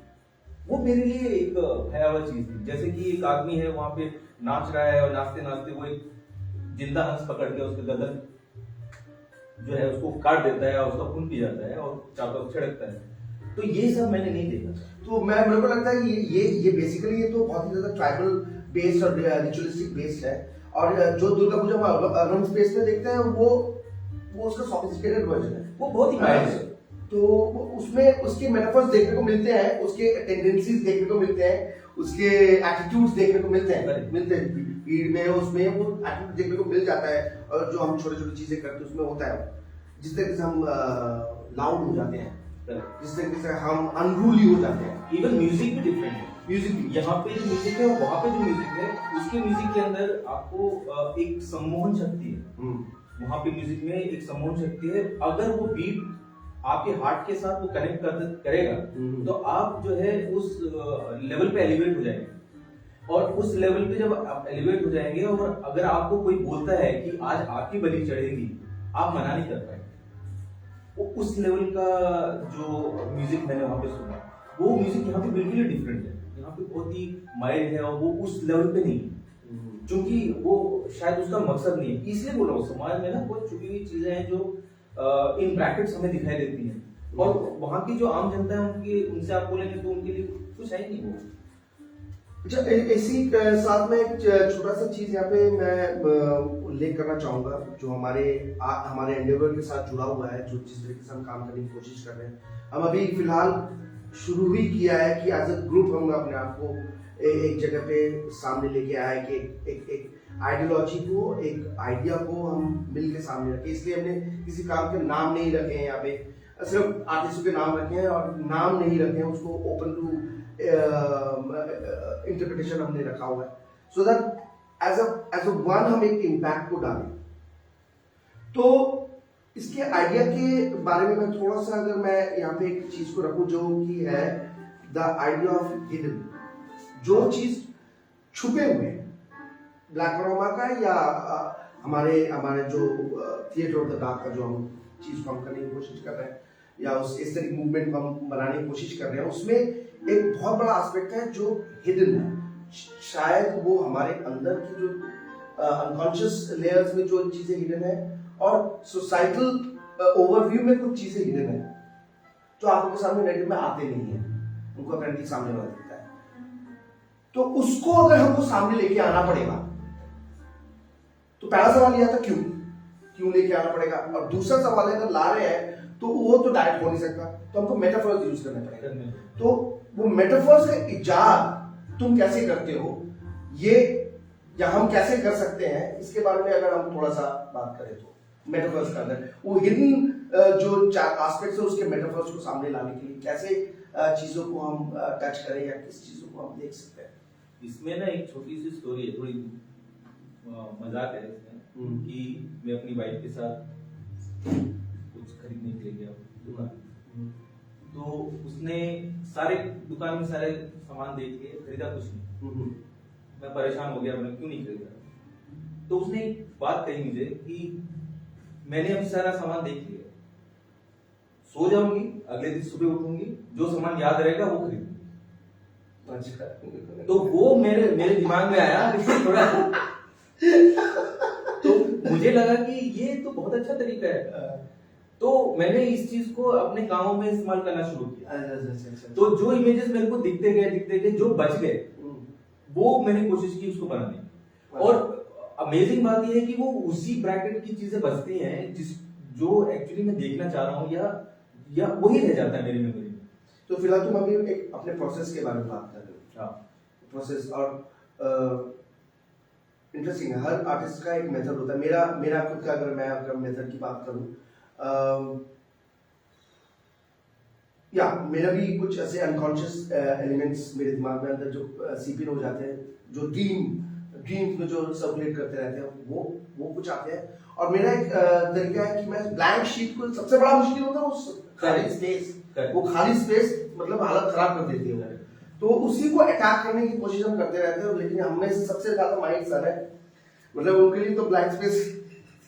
S2: वो मेरे लिए एक भयावह चीज थी। जैसे कि एक आदमी है वहां पे नाच रहा है और नाचते नाचते वो एक जिंदा हंस पकड़ के उसके गर्दन जो है उसको काट देता है और उसका खून पी जाता है और चाकू छिड़कता है। तो ये सब मैंने नहीं देखा।
S1: तो मेरे को लगता है कि ये बेसिकली ये तो बहुत ही ज्यादा ट्राइबल बेस्ड और रिचुअलिस्टिक बेस्ड है। और जो दुर्गा पूजा हम अर्बन स्पेस में देखते हैं वो उसका सोफिस्टिकेटेड वर्जन है, वो बहुत ही माइल्ड है। तो उसमें उसके मेटाफर्स देखने को मिलते हैं, उसके टेंडेंसीज देखने को मिलते हैं, उसके एटीट्यूड्स देखने को मिलते हैं भीड़ में, उसमें वो एटीट्यूड देखने को मिल जाता है। और जो हम छोटी छोटी चीजें करते हैं उसमें होता है, जिस तरीके से हम लाउड हो जाते हैं, जिस तरीके से हम अनरूली हो जाते हैं।
S2: इवन म्यूजिक भी डिफरेंट है। म्यूजिक भी यहाँ पे जो म्यूजिक है वहाँ पे जो म्यूजिक है उसके म्यूजिक के अंदर आपको एक सम्मोहन शक्ति है। वहाँ पे म्यूजिक में एक सम्मोहन शक्ति है। अगर वो बीट आपके हार्ट के साथ वो कनेक्ट करेगा तो आप जो है उस लेवल पे एलिवेट हो जाएंगे। और उस लेवल पे जब आप एलिवेट हो जाएंगे और अगर आपको कोई बोलता है कि आज आपकी बलि चढ़ेगी, आप मना नहीं कर पाएंगे। वो उस लेवल का जो म्यूजिक मैंने वहां पे सुना, वो म्यूजिक यहाँ पे बिल्कुल ही डिफरेंट है। यहाँ पे बहुत ही माइल्ड है और वो उस लेवल पे नहीं है, क्योंकि वो शायद उसका मकसद नहीं है। इसलिए बोल रहा हूँ समाज में ना बहुत छुपी हुई चीजें हैं जो इन ब्रैकेट्स हमें दिखाई देती हैं, और वहाँ की जो आम जनता है उनसे आप बोलेंगे तो उनके लिए कुछ है ही नहीं वो।
S1: अच्छा, इसी साथ में एक छोटा सा चीज यहाँ पे मैं उल्लेख करना चाहूंगा जो हमारे एंडेवर के साथ जुड़ा हुआ है, जो जिस तरीके से हम काम करने की कोशिश कर रहे हैं। हम अभी फिलहाल शुरू ही किया है कि एज अ ग्रुप हम अपने आप को एक जगह पे सामने लेके आए कि एक आइडियोलॉजी को, एक आइडिया को हम मिल के सामने रखें। इसलिए हमने किसी काम के नाम नहीं रखे हैं, यहाँ पे सिर्फ आर्टिस्टों के नाम रखे हैं और नाम नहीं रखे हैं, उसको ओपन टू इंटरप्रिटेशन हमने रखा हुआ है, so that as a one हम एक इम्पैक्ट को डालें। तो इसके आइडिया के बारे में मैं थोड़ा सा, अगर मैं यहाँ पे एक चीज को रखूं जो कि है द आइडिया ऑफ हिडन, जो चीज छुपे हुए हैं, ब्लैक रोमा का या हमारे जो थिएटर ऑफ द डार्क का जो हम चीज को हम करने की कोशिश कर रहे हैं, या उस इस तरह मूवमेंट को हम बनाने की कोशिश कर रहे हैं, उसमें एक बहुत बड़ा एस्पेक्ट है जो हिडन है। शायद वो हमारे अंदर की जो अनकॉन्शियस लेयर्स में जो चीजें हिडन है, और सोसाइटल ओवरव्यू में कुछ चीजें हिडन है जो आपके सामने नैरेटिव में आते नहीं है, उनको अपने सामने वाला दिखता है। तो उसको अगर हमको सामने लेके आना पड़ेगा, तो पहला सवाल यह था क्यों लेके आना पड़ेगा, और दूसरा सवाल है अगर ला रहे हैं तो वो तो डायरेक्ट हो नहीं सकता, तो हमको मेटाफर्स यूज करना पड़ेगा। तो वो मेटाफर्स का इजाद तुम कैसे करते हो, ये या हम कैसे कर सकते हैं, इसके बारे में अगर हम थोड़ा सा बात करें तो मेटाफर्स का अंदर वो हिडन जो एस्पेक्ट्स है उसके मेटाफर्स को सामने लाने के लिए कैसे चीजों को हम टच करें या किस चीजों को हम देख सकते हैं।
S2: इसमें ना एक छोटी सी स्टोरी है, थोड़ी मजाक है इसमें कि मैं अपनी वाइफ के साथ कुछ खरीदने के लिए गया दुकान, तो उसने सारे दुकान में सारे सामान देख के खरीदा कुछ नहीं। मैं परेशान हो गया, मैंने क्यों नहीं खरीदा, तो उसने एक बात कही मुझे कि मैंने अभी सारा सामान देख लिया, सो जाऊंगी, अगले दिन सुबह उठूंगी, जो सामान याद रहेगा वो खरीदूंगी। तो वो मेरे दिमाग में आया थोड़ा, तो मुझे लगा कि ये तो बहुत अच्छा तरीका है, तो मैंने इस चीज को अपने कामों में इस्तेमाल करना शुरू किया। तो जो इमेजेस मेरे को दिखते गए जो बच गए वो मैंने कोशिश की उसको बनाने की। और अमेजिंग बात यह है कि वो उसी ब्रैकेट की चीजें बचती हैं जो एक्चुअली मैं देखना चाह रहा हूँ या वही रह जाता है मेरी मेमोरी में।
S1: तो फिलहाल तुम अभी एक अपने प्रोसेस के बारे में बात कर रहे हो। प्रोसेस और इंटरेस्टिंग है, हर आर्टिस्ट का एक मेथड होता है। मेरा खुद का अगर मैं अपना मेथड की बात करूं, या मेरा भी कुछ ऐसे अनकॉन्शियस एलिमेंट्स मेरे दिमाग में अंदर जो सीपी हो जाते हैं, जो ड्रीम्स में जो सर्कुलेट करते रहते हैं, वो कुछ आते हैं। और मेरा एक तरीका है कि मैं ब्लैंक शीट को, सबसे बड़ा मुश्किल होता है उस खाली स्पेस, वो खाली स्पेस मतलब हालत खराब कर देती है, तो उसी को अटैक करने की कोशिश हम करते रहते हैं। लेकिन हमें से सबसे ज्यादा माइंड सर है, मतलब उनके लिए तो ब्लैंक स्पेस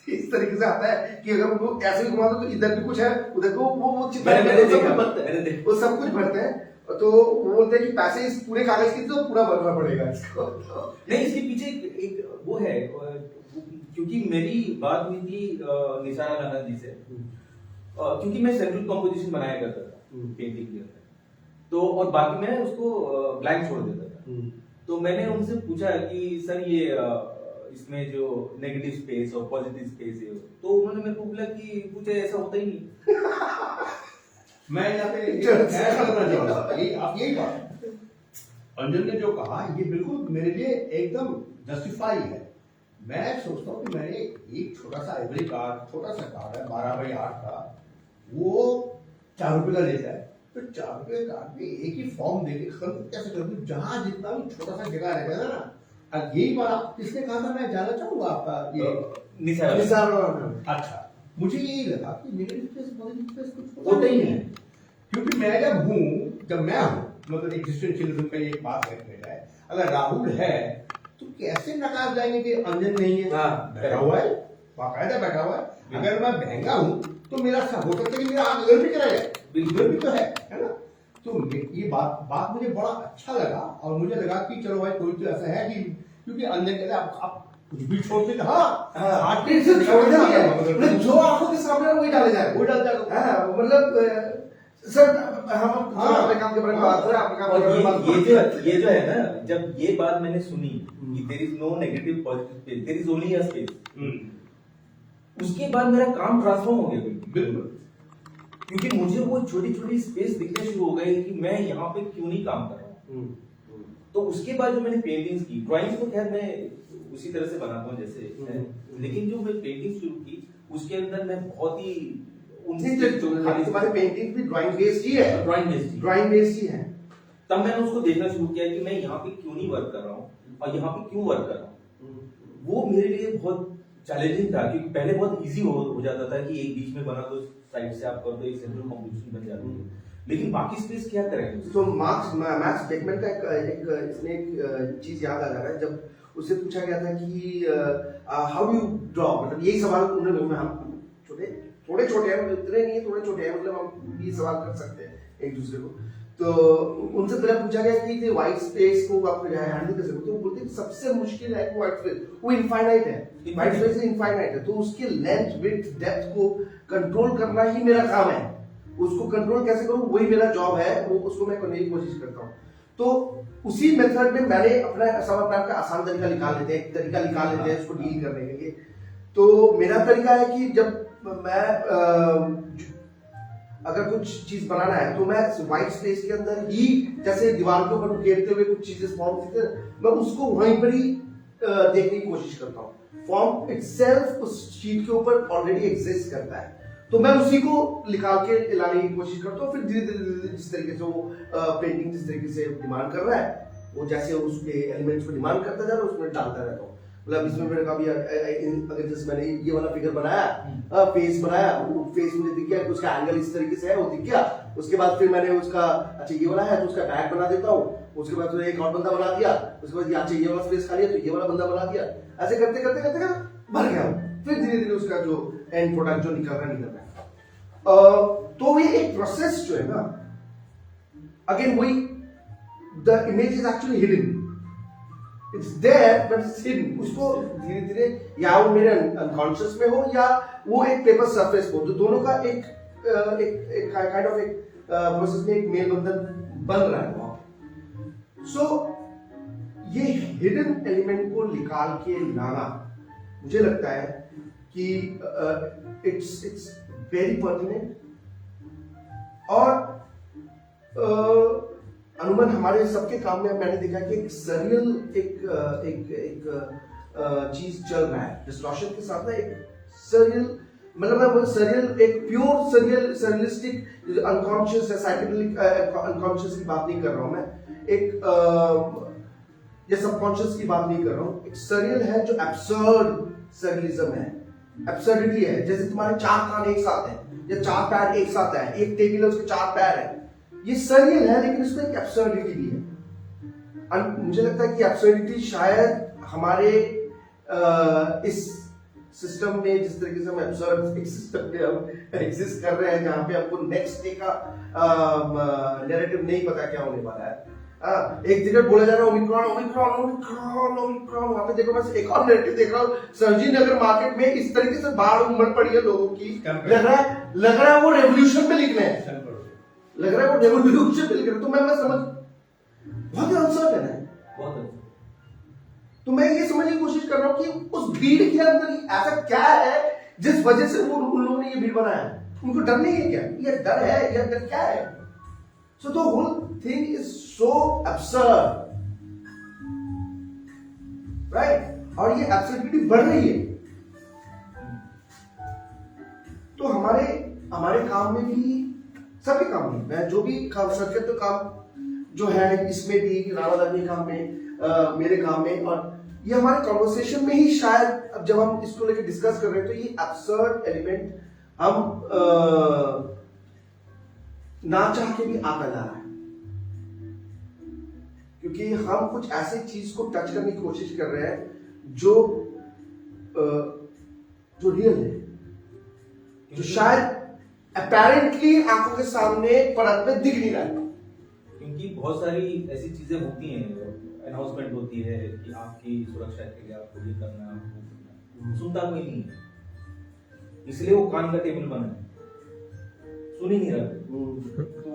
S1: इस तरीके से आता है कि अगर वो ऐसे भी घुमा दो तो इधर भी कुछ है, उधर को वो चित्र वो सब कुछ भरते हैं। तो वो बोलते हैं कि पैसे इस पूरे कागज की तो पूरा भरना पड़ेगा इसको।
S2: नहीं, इसके पीछे एक वो है, क्योंकि मेरी बात हुई थी निसार आनंद जी से, क्योंकि मैं सेंट्रल कंपोजिशन बनाया करता था पेंटिंग के अंदर, तो और बाकी मैं उसको ब्लैंक छोड़ देता था। तो मैंने उनसे पूछा कि सर ये इसमें जो नेगेटिव स्पेस और पॉजिटिव स्पेस है, तो उन्होंने मेरे को बोला कि कुछ ऐसा होता ही नहीं।
S3: मैं यहाँ पे ऐड करना चाहूंगा, आप यही बात अंजन ने जो कहा ये बिल्कुल मेरे लिए एकदम जस्टिफाई है। मैं सोचता हूँ कि मैंने एक छोटा सा आइवरी कार्ड, छोटा सा कार्ड है 12x8 का, वो 4 रुपए का लेता है, तो 4 रुपए कार्ड में एक ही फॉर्म देके खत्म कैसे कर दूं, जहां जितना भी छोटा सा जगह रहता है ना। अब यही बात किसने कहा था, मैं जानना चाहूंगा आपका ये
S2: निसार।
S3: अच्छा, मुझे यही लगा कि नेगेटिव स्पेस पॉजिटिव स्पेस कुछ
S2: होता ही नहीं है,
S3: क्योंकि मैं जब मैं हूं मतलब एग्जिस्टेंशियलिज्म का ये बात है, अगर राहुल है तो कैसे नकार जाएंगे कि अंजन नहीं है। बैठा हुआ है, बाकायदा बैठा हुआ है। अगर मैं महंगा हूं तो मेरा हो सकता है कि मेरा आगे भी चला जाए, बिल्कुल भी तो है ना। तो ये बात मुझे बड़ा अच्छा लगा, और मुझे लगा कि चलो भाई कोई तो ऐसा है कि क्योंकि अंजन कहते आप कुछ भी छोड़ देते, आर्टिस्ट से छोड़ दिया
S1: जो आंखों के सामने वही डाले जाए,
S3: वो डाल जाएगा।
S1: मतलब सर हम अपने काम के बारे में बात करें, आपके काम के बारे में बात करें।
S2: ये जो है ना, जब ये बात मैंने सुनी कि there is no negative positive space, there is only a space, उसके बाद मेरा काम ट्रांसफॉर्म हो गया
S3: बिल्कुल,
S2: क्योंकि मुझे वो छोटी छोटी स्पेस दिखने शुरू हो गई कि मैं यहाँ पे क्यों नहीं काम कर रहा हूँ। तो उसके बाद जो मैंने पेंटिंग्स की, ड्राइंग्स तो खैर मैं उसी तरह से बनाता हूँ जैसे है, लेकिन जो मैं पेंटिंग शुरू की उसके अंदर मैं बहुत ही
S1: तुम्हारे पेंटिंग भी ड्राइंग बेस्ड ही है, ड्राइंग बेस्ड ही है।
S2: तब मैंने उसको देखना शुरू किया कि मैं यहाँ पे क्यों नहीं वर्क कर रहा हूँ और यहाँ पे क्यों वर्क कर रहा हूँ। वो मेरे लिए बहुत चैलेंजिंग था, क्योंकि पहले बहुत इजी हो जाता था कि एक बीच में बना दो, साइड से आप कर दो, एक सेंट्रल कंपोजिशन बन जाती है, लेकिन बाकी स्पेस क्या करेंगे।
S1: तो मैक्स बेकमैन का इसमें एक चीज याद आ जा रहा है, जब उससे पूछा गया था कि हाउ यू ड्रॉ, मतलब यही सवाल उन्होंने, हम थोड़े छोटे हैं, इतने नहीं थोड़े छोटे हैं, मतलब हम ये सवाल कर सकते हैं एक दूसरे को। तो उनसे पहले पूछा गया कि व्हाइट स्पेस को आप हैंडल कैसे करते हो, तो बोलते हैं सबसे मुश्किल है व्हाइट स्पेस, वो इनफाइनाइट है, व्हाइट स्पेस इनफाइनाइट है, तो उसके लेंथ विड्थ डेप्थ को कंट्रोल करना ही मेरा काम है। उसको कंट्रोल कैसे करूं, वही मेरा जॉब है, वो उसको मैं करने की कोशिश करता हूँ। तो उसी मेथड में मैंने अपना का आसान तरीका निकाल लेते हैं, एक तरीका निकाल लेते हैं उसको डील करने के लिए। तो मेरा तरीका है कि जब मैं अगर कुछ चीज बनाना है तो मैं व्हाइट स्पेस के अंदर ही, जैसे दीवार के ऊपर उकेरते हुए कुछ चीजें फॉर्म दिखते हैं, मैं उसको वहीं पर ही देखने की कोशिश करता हूँ। फॉर्म इटसेल्फ उस शीट के ऊपर ऑलरेडी एग्जिस्ट करता है, तो मैं उसी को निकाल के लाने की कोशिश करता हूँ। फिर धीरे धीरे जिस तरीके से वो पेंटिंग जिस तरीके से डिमांड कर रहा है, वो जैसे उसके एलिमेंट्स को डिमांड करता जा रहा है उसमें डालता रहता हूँ। मतलब इसमें मैंने कहा अगर जैसे मैंने ये वाला फिगर बनाया, फेस बनाया, फेस मुझे दिख गया, उसका एंगल इस तरीके से है, वो दिख गया। उसके बाद फिर मैंने उसका अच्छा ये वाला है तो उसका बैक बना देता हूँ। उसके बाद तो एक और बंदा बना दिया, उसके बाद अच्छा ये वाला स्पेस खाली है तो ये वाला बंदा बना दिया। ऐसे करते करते करते करते भर गया। फिर धीरे धीरे उसका जो एंड प्रोडक्ट जो निकल रहा है। तो ये एक प्रोसेस जो है ना, अगेन वही, the image is actually hidden, it's there but it's hidden. उसको धीरे धीरे या वो मेरे अनकॉन्शियस में हो या वो एक पेपर सरफेस हो, जो दोनों का एक काइंड ऑफ एक प्रोसेस में एक मेल बंधन बन रहा है वहां। सो ये हिडन एलिमेंट को निकाल के लाना मुझे लगता है कि इट्स वेरी पर्टिनेंट। और अनुमान हमारे सबके काम में मैंने देखा कि एक सरियल एक चीज चल रहा है डिस्टॉर्शन के साथ ना, एक सरियल, मतलब मैं सरियल, एक प्योर सरियलिस्टिक अनकॉन्शियस या साइकेडेलिक अनकॉन्शियस की बात नहीं कर रहा हूं मैं, एक या सबकॉन्शियस की बात नहीं कर रहा हूं। एक सरियल है जो एब्सर्ड सरियलिज्म है, एब्सर्डिटी है। जैसे तुम्हारे 4 कान एक साथ हैं या 4 पैर एक साथ है, एक टेबल है उसके 4 पैर है, ये सरियल है लेकिन इसमें एक एब्सर्डिटी भी है। मुझे लगता है कि एब्सर्डिटी शायद हमारे इस सिस्टम में, जिस तरीके से हम एब्सर्ड एक सिस्टम में हम एग्जिस्ट कर रहे हैं जहां पे हमको नेक्स्ट डे का नैरेटिव नहीं पता क्या होने वाला है। एक जगह बोला जा रहा है ओमिक्रॉन ओमिक्रॉन ओमिक्रॉन ओमिक्रॉन, वहां पे देखो मैं एक और नैरेटिव देख रहा हूँ, सरजी नगर मार्केट में इस तरीके से बाढ़ उमड़ पड़ी है लोगों की, लग रहा है वो रेवोल्यूशन पे लिखने हैं, लग रहा है वो रेवोल्यूशन पे लिख रहे हैं। तो मैं समझ बहुत अनसर्टेन है, बहुत। तो मैं ये समझने की कोशिश कर रहा हूँ कि उस भीड़ के अंदर ऐसा क्या है जिस वजह से वो उन लोगों ने ये भीड़ बनाया है। उनको डर नहीं है क्या? ये डर है, ये डर क्या है? So the whole thing is so absurd, right? और ये absurdity बढ़ रही है। तो हमारे काम में भी, सभी काम में, मैं जो भी काम सरकत काम जो है इसमें भी, राणा दर्मी काम में, मेरे काम में, और ये हमारे कॉन्वर्सेशन में ही शायद, अब जब हम इसको लेकर डिस्कस कर रहे हैं तो ये absurd एलिमेंट हम ना चाह के भी आता जा रहा है, क्योंकि हम कुछ ऐसी चीज को टच करने की कोशिश कर रहे हैं जो रियल है, जो शायद अपैरेंटली आंखों के सामने परत में दिख नहीं रहा है।
S2: क्योंकि बहुत सारी ऐसी चीजें होती हैं, अनाउंसमेंट होती है कि आपकी सुरक्षा के लिए आपको ये करना, सुनता कोई नहीं है, इसलिए वो कान का टेबल बना है, सुन ही नहीं रहा, तो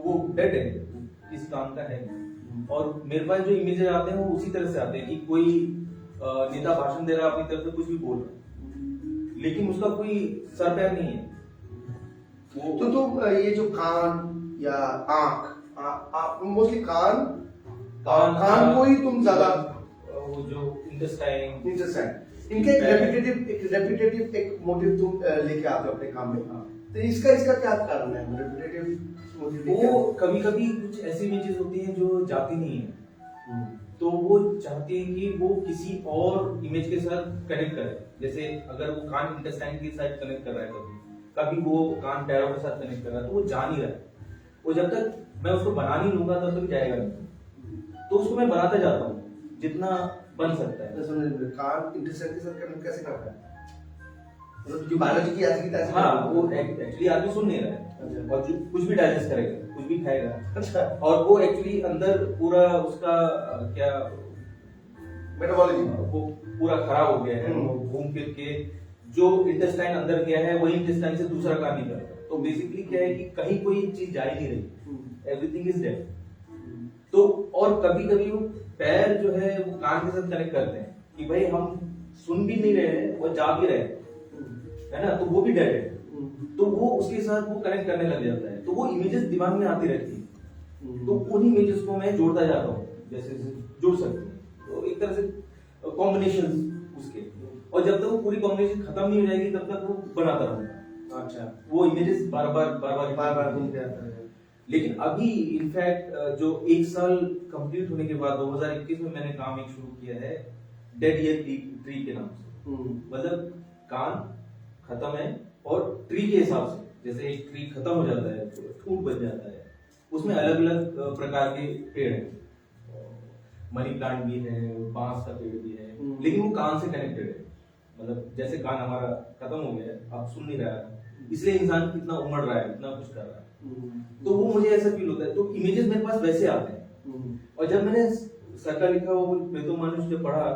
S2: वो डेड है, इस काम का है। और मेरे पास जो इमेजेस आते हैं वो उसी तरह से आते हैं कि कोई नेता भाषण दे रहा है, अपनी तरफ से कुछ भी बोल रहा है, लेकिन उसका कोई सर पैर नहीं है। वो
S1: तो ये जो कान या आंख, मोस्टली कान को ही तुम ज्यादा,
S2: वो जो इंटेस्टाइन,
S1: इनके रेपिटेटिव एक मोटिव तुम लेके आते हो अपने काम में। तो इसका क्या कारण है? रेपिटेटिव मोटिव
S2: वो कभी-कभी कुछ ऐसी इमेजेस होती हैं जो जाती नहीं है, तो वो चाहते हैं कि वो किसी और इमेज के साथ कनेक्ट करे। जैसे अगर वो कान इंटेस्टाइन के साथ कनेक्ट कर रहा है, कभी वो कान पैरों के साथ कनेक्ट कर रहा है, तो वो जा नहीं रहा है। वो जब तक मैं उसको बना नहीं लूंगा तब तक जाएगा नहीं, तो उसको मैं बनाता जाता हूँ जितना बन सकता है।
S1: कान इंटेस्टाइन के साथ कनेक्ट कैसे करता है? मतलब जो बायोलॉजी की ऐसी की तैसी,
S2: हाँ, वो एक्चुअली आदमी सुन नहीं रहा है और जो कुछ भी डाइजेस्ट करेगा, कुछ भी खाएगा,
S1: अच्छा,
S2: और वो एक्चुअली अंदर पूरा उसका क्या
S1: मेटाबॉलिज्म
S2: वो पूरा खराब हो गया है। वो घूम फिर के जो इंटेस्टाइन अंदर गया है वही इंटेस्टाइन से दूसरा काम नहीं करता। तो बेसिकली क्या है कि कहीं कोई चीज जा ही नहीं रही, एवरीथिंग इज डेड। तो और कभी कभी वो पैर जो है वो कान के साथ कनेक्ट करते हैं कि भाई हम सुन भी नहीं रहे हैं और जा भी रहे हैं, है ना, तो वो भी डेड है, तो वो उसके साथ वो कनेक्ट करने लग जाता है, तो वो इमेजेस दिमाग में आती रहती है, तो उन इमेजेस को मैं जोड़ता जाता हूँ जैसे जुड़ सकते हैं, तो एक तरह से कॉम्बिनेशन उसके, और जब तक वो पूरी कॉम्बिनेशन खत्म नहीं हो जाएगी तब तक वो बनाता रहूंगा।
S1: अच्छा,
S2: वो इमेजेस बार बार
S1: घूमते आता है।
S2: लेकिन अभी इनफैक्ट जो 1 साल कंप्लीट होने के बाद 2021 में मैंने काम एक शुरू किया है डेड ईयर ट्री के नाम से। मतलब कान खत्म है और ट्री के हिसाब से, जैसे एक ट्री खत्म हो जाता है ठूंठ बन जाता है, उसमें अलग अलग प्रकार के पेड़ हैं, मनी प्लांट भी है, बांस का पेड़ भी है, लेकिन वो कान से कनेक्टेड है। मतलब जैसे कान हमारा खत्म हो गया है, आप सुन नहीं रहा है, इसलिए इंसान कितना उमड़ रहा है, इतना कुछ कर रहा है, तो वो मुझे ऐसा फील होता है। तो इमेजेस मेरे पास वैसे आते हैं, और जब मैंने सरका लिखा वो मैं तो मानुष जब पढ़ा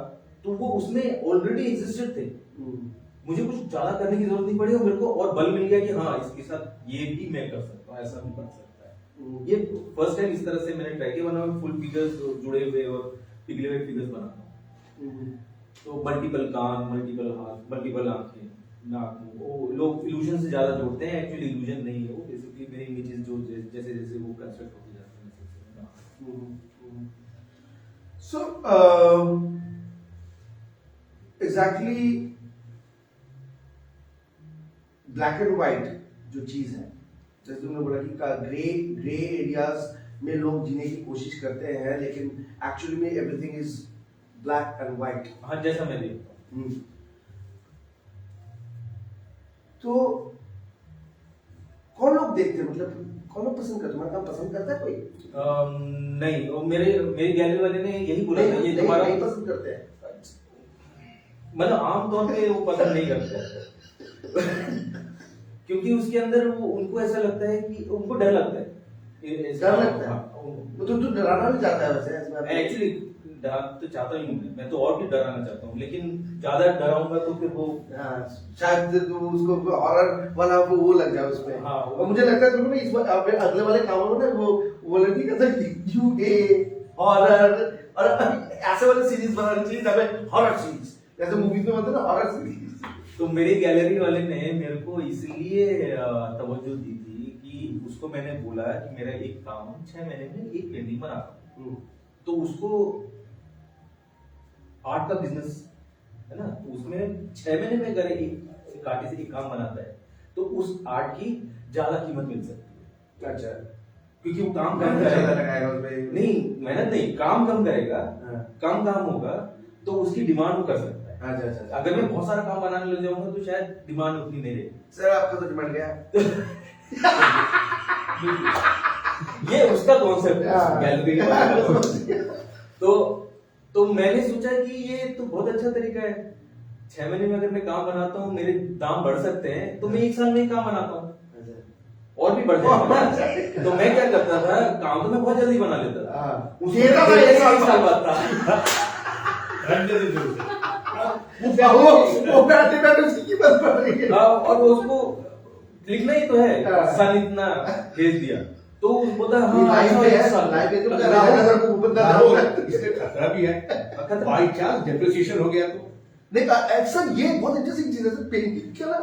S2: तो वो उसमें ऑलरेडी एग्जिस्टेड थे, मुझे कुछ ज्यादा करने की जरूरत नहीं पड़ी, और मेरे को और बल मिल गया कि हाँ इसके साथ ये भी मैं कर सकता हूँ, ऐसा भी बन सकता है। ये फर्स्ट टाइम इस तरह से मैंने ट्राई किया, वरना फुल फिगर्स जुड़े हुए और पिघले हुए फिगर्स बनाता हूँ। तो मल्टीपल कान, मल्टीपल हाथ, मल्टीपल आंखें, नाक, वो लोग इल्यूजन से ज्यादा जोड़ते हैं, एक्चुअली इल्यूजन नहीं है, वो बेसिकली मेरी इमेजेस जो जैसे जैसे वो कंस्ट्रक्ट होती जाती हैं।
S1: So exactly black and white जो चीज है, जैसे तुमने बोला कि ग्रे एरियाज में लोग जीने की कोशिश करते हैं, लेकिन एक्चुअली में everything is black and white.
S2: हाँ, जैसा मैं देखता हूँ।
S1: तो कौन लोग देखते हैं, मतलब कौन लोग पसंद करते हैं, मतलब पसंद करता है कोई?
S2: नहीं, वो मेरी गैलरी वाले ने यही बोला था, ये तुम्हारा
S1: नहीं पसंद करते हैं,
S2: मतलब आमतौर पे वो पसंद नहीं करते क्योंकि उसके अंदर वो उनको ऐसा लगता है कि उनको डर लगता है,
S1: डर लगता है। वो तो डराना भी चाहता है वैसे,
S2: एक्चुअली डराना तो चाहता ही हूँ मैं तो, और भी डराना चाहता हूँ, लेकिन ज्यादा डराऊंगा तो फिर वो
S1: शायद उसको हॉरर वाला वो लग जाए उसमें।
S2: हाँ,
S1: और मुझे लगता है तुमको ना इस अगले वाले कामों में ना वो लड़की कहता है यू ए हॉरर, और ऐसे वाले सीरीज बनानी चाहिए जब हॉरर सीरीज, जैसे मूवीज में बनते ना हॉरर सीरीज।
S2: तो मेरी गैलरी वाले ने मेरे को इसलिए तवज्जो दी थी कि उसको मैंने बोला कि मेरा एक काम 6 महीने में एक पेंटिंग बना रहा हूँ, तो उसको आर्ट का बिजनेस है ना, तो उसमें 6 महीने में अगर एक आर्टिस्ट एक काम बनाता है तो उस आर्ट की ज्यादा कीमत मिल सकती है।
S1: अच्छा,
S2: क्योंकि वो काम कम करेगा,
S1: उसमें
S2: नहीं मेहनत नहीं, काम कम करेगा, कम काम होगा तो उसकी डिमांड वो कर सकता है।
S1: अच्छा,
S2: अगर मैं बहुत सारा काम बनाने लग जाऊंगा तो शायद डिमांड उतनी नहीं रहेगी।
S1: सर आपका तो डिमांड गया
S2: ये उसका कॉन्सेप्ट है गैलरी का। तो मैंने सोचा कि ये तो बहुत अच्छा तरीका है, 6 महीने में अगर मैं काम बनाता हूँ मेरे दाम बढ़ सकते हैं, तो मैं 1 साल में ही काम बनाता हूँ और भी बढ़ जाएगा। तो मैं क्या करता था, काम तो मैं बहुत जल्दी बना लेता था, उसमें 1 साल बाद था। और उसको लिखना ही तो है, सन इतना भेज दिया तो बोलता
S3: इसमें खतरा भी है, बाई चांस डेप्रिसिएशन हो गया तो
S1: नहीं। ऐसा ये बहुत इंटरेस्टिंग चीज है, पेंटिंग का ना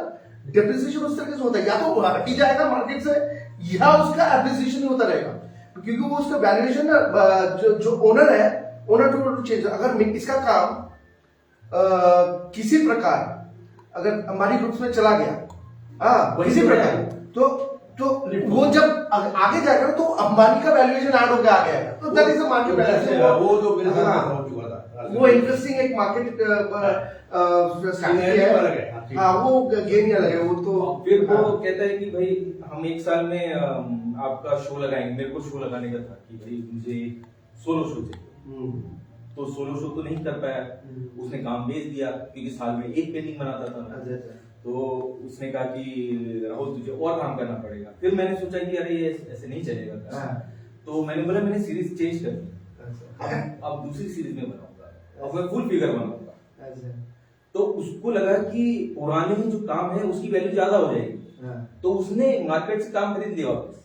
S1: डेप्रिसिएशन उस तरीके से होता है, या तो हटी जाएगा मार्केट से या उसका एप्रिसिएशन नहीं होता रहेगा, क्योंकि वो उसका वैल्यूएशन ना जो ओनर है, ओनर टू चेंज। अगर इसका काम किसी प्रकार अगर हमारी ग्रुप्स में चला गया किसी प्रकार, तो वो जब आगे जाएगा तो अंबानी का वैल्यूएशन ऐड होकर आ गया, तो that is a market valuation.
S3: वो जो मेरे साथ हो चुका था,
S1: वो इंटरेस्टिंग एक मार्केट स्ट्रैटेजी है। हाँ, वो गेम ही अलग है। वो तो
S2: फिर वो कहता है कि भाई हम 1 साल में आपका शो लगाएंगे। मेरे को शो लगाने का था कि भाई मुझे सोलो शो चाहिए, तो सोलो शो तो नहीं कर पाया, उसने काम बेच दिया क्योंकि साल में एक पेंटिंग बनाता था। तो उसने कहा कि राहुल तुझे और काम करना पड़ेगा। फिर मैंने सोचा कि अरे ये ऐसे नहीं चलेगा, तो मैंने बोला मैंने सीरीज चेंज कर दी, अब दूसरी सीरीज में बनाऊंगा, अब मैं फुल फिगर बनाऊंगा। तो उसको लगा कि पुराने ही जो काम है उसकी वैल्यू ज्यादा हो जाएगी, तो उसने मार्केट से काम खरीद लिया वापस।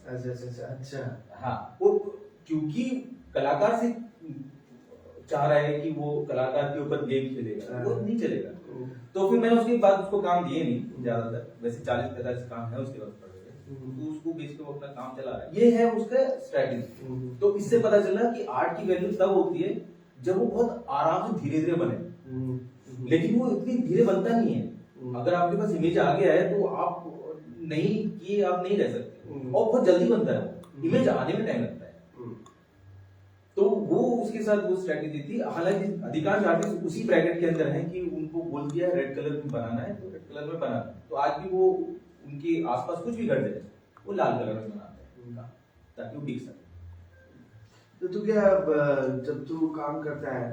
S1: अच्छा।
S2: हाँ, वो क्योंकि कलाकार से चाह रहा है कि वो कलाकार के ऊपर गेम खेलेगा, वो नहीं चलेगा। तो फिर मैंने उसके बाद उसको काम दिए नहीं ज्यादातर, वैसे 40-45 काम है उसके पास पड़े हुए, तो उसको बेच के वो अपना काम चला रहा है। ये है उसका स्ट्रैटेजी। तो इससे पता चला कि आर्ट की वैल्यू तब होती है जब वो बहुत आराम से धीरे धीरे बने, लेकिन वो इतनी धीरे बनता नहीं है। अगर आपके पास इमेज आ गया है तो आप नहीं किए आप नहीं रह सकते, और बहुत जल्दी बनता है, इमेज आने में टाइम लगता है। तो वो उसके साथ वो स्ट्रेटेजी थी। हालांकि अधिकांश आर्टिस्ट उसी ब्रैकेट के अंदर हैं कि उनको बोल दिया रेड कलर में बनाना है तो रेड कलर में बनाना है, तो आज भी वो उनके आसपास कुछ भी घट जाए वो लाल कलर में बनाते हैं ताकि वो दिख सके।
S1: तो तू क्या जब तू काम करता है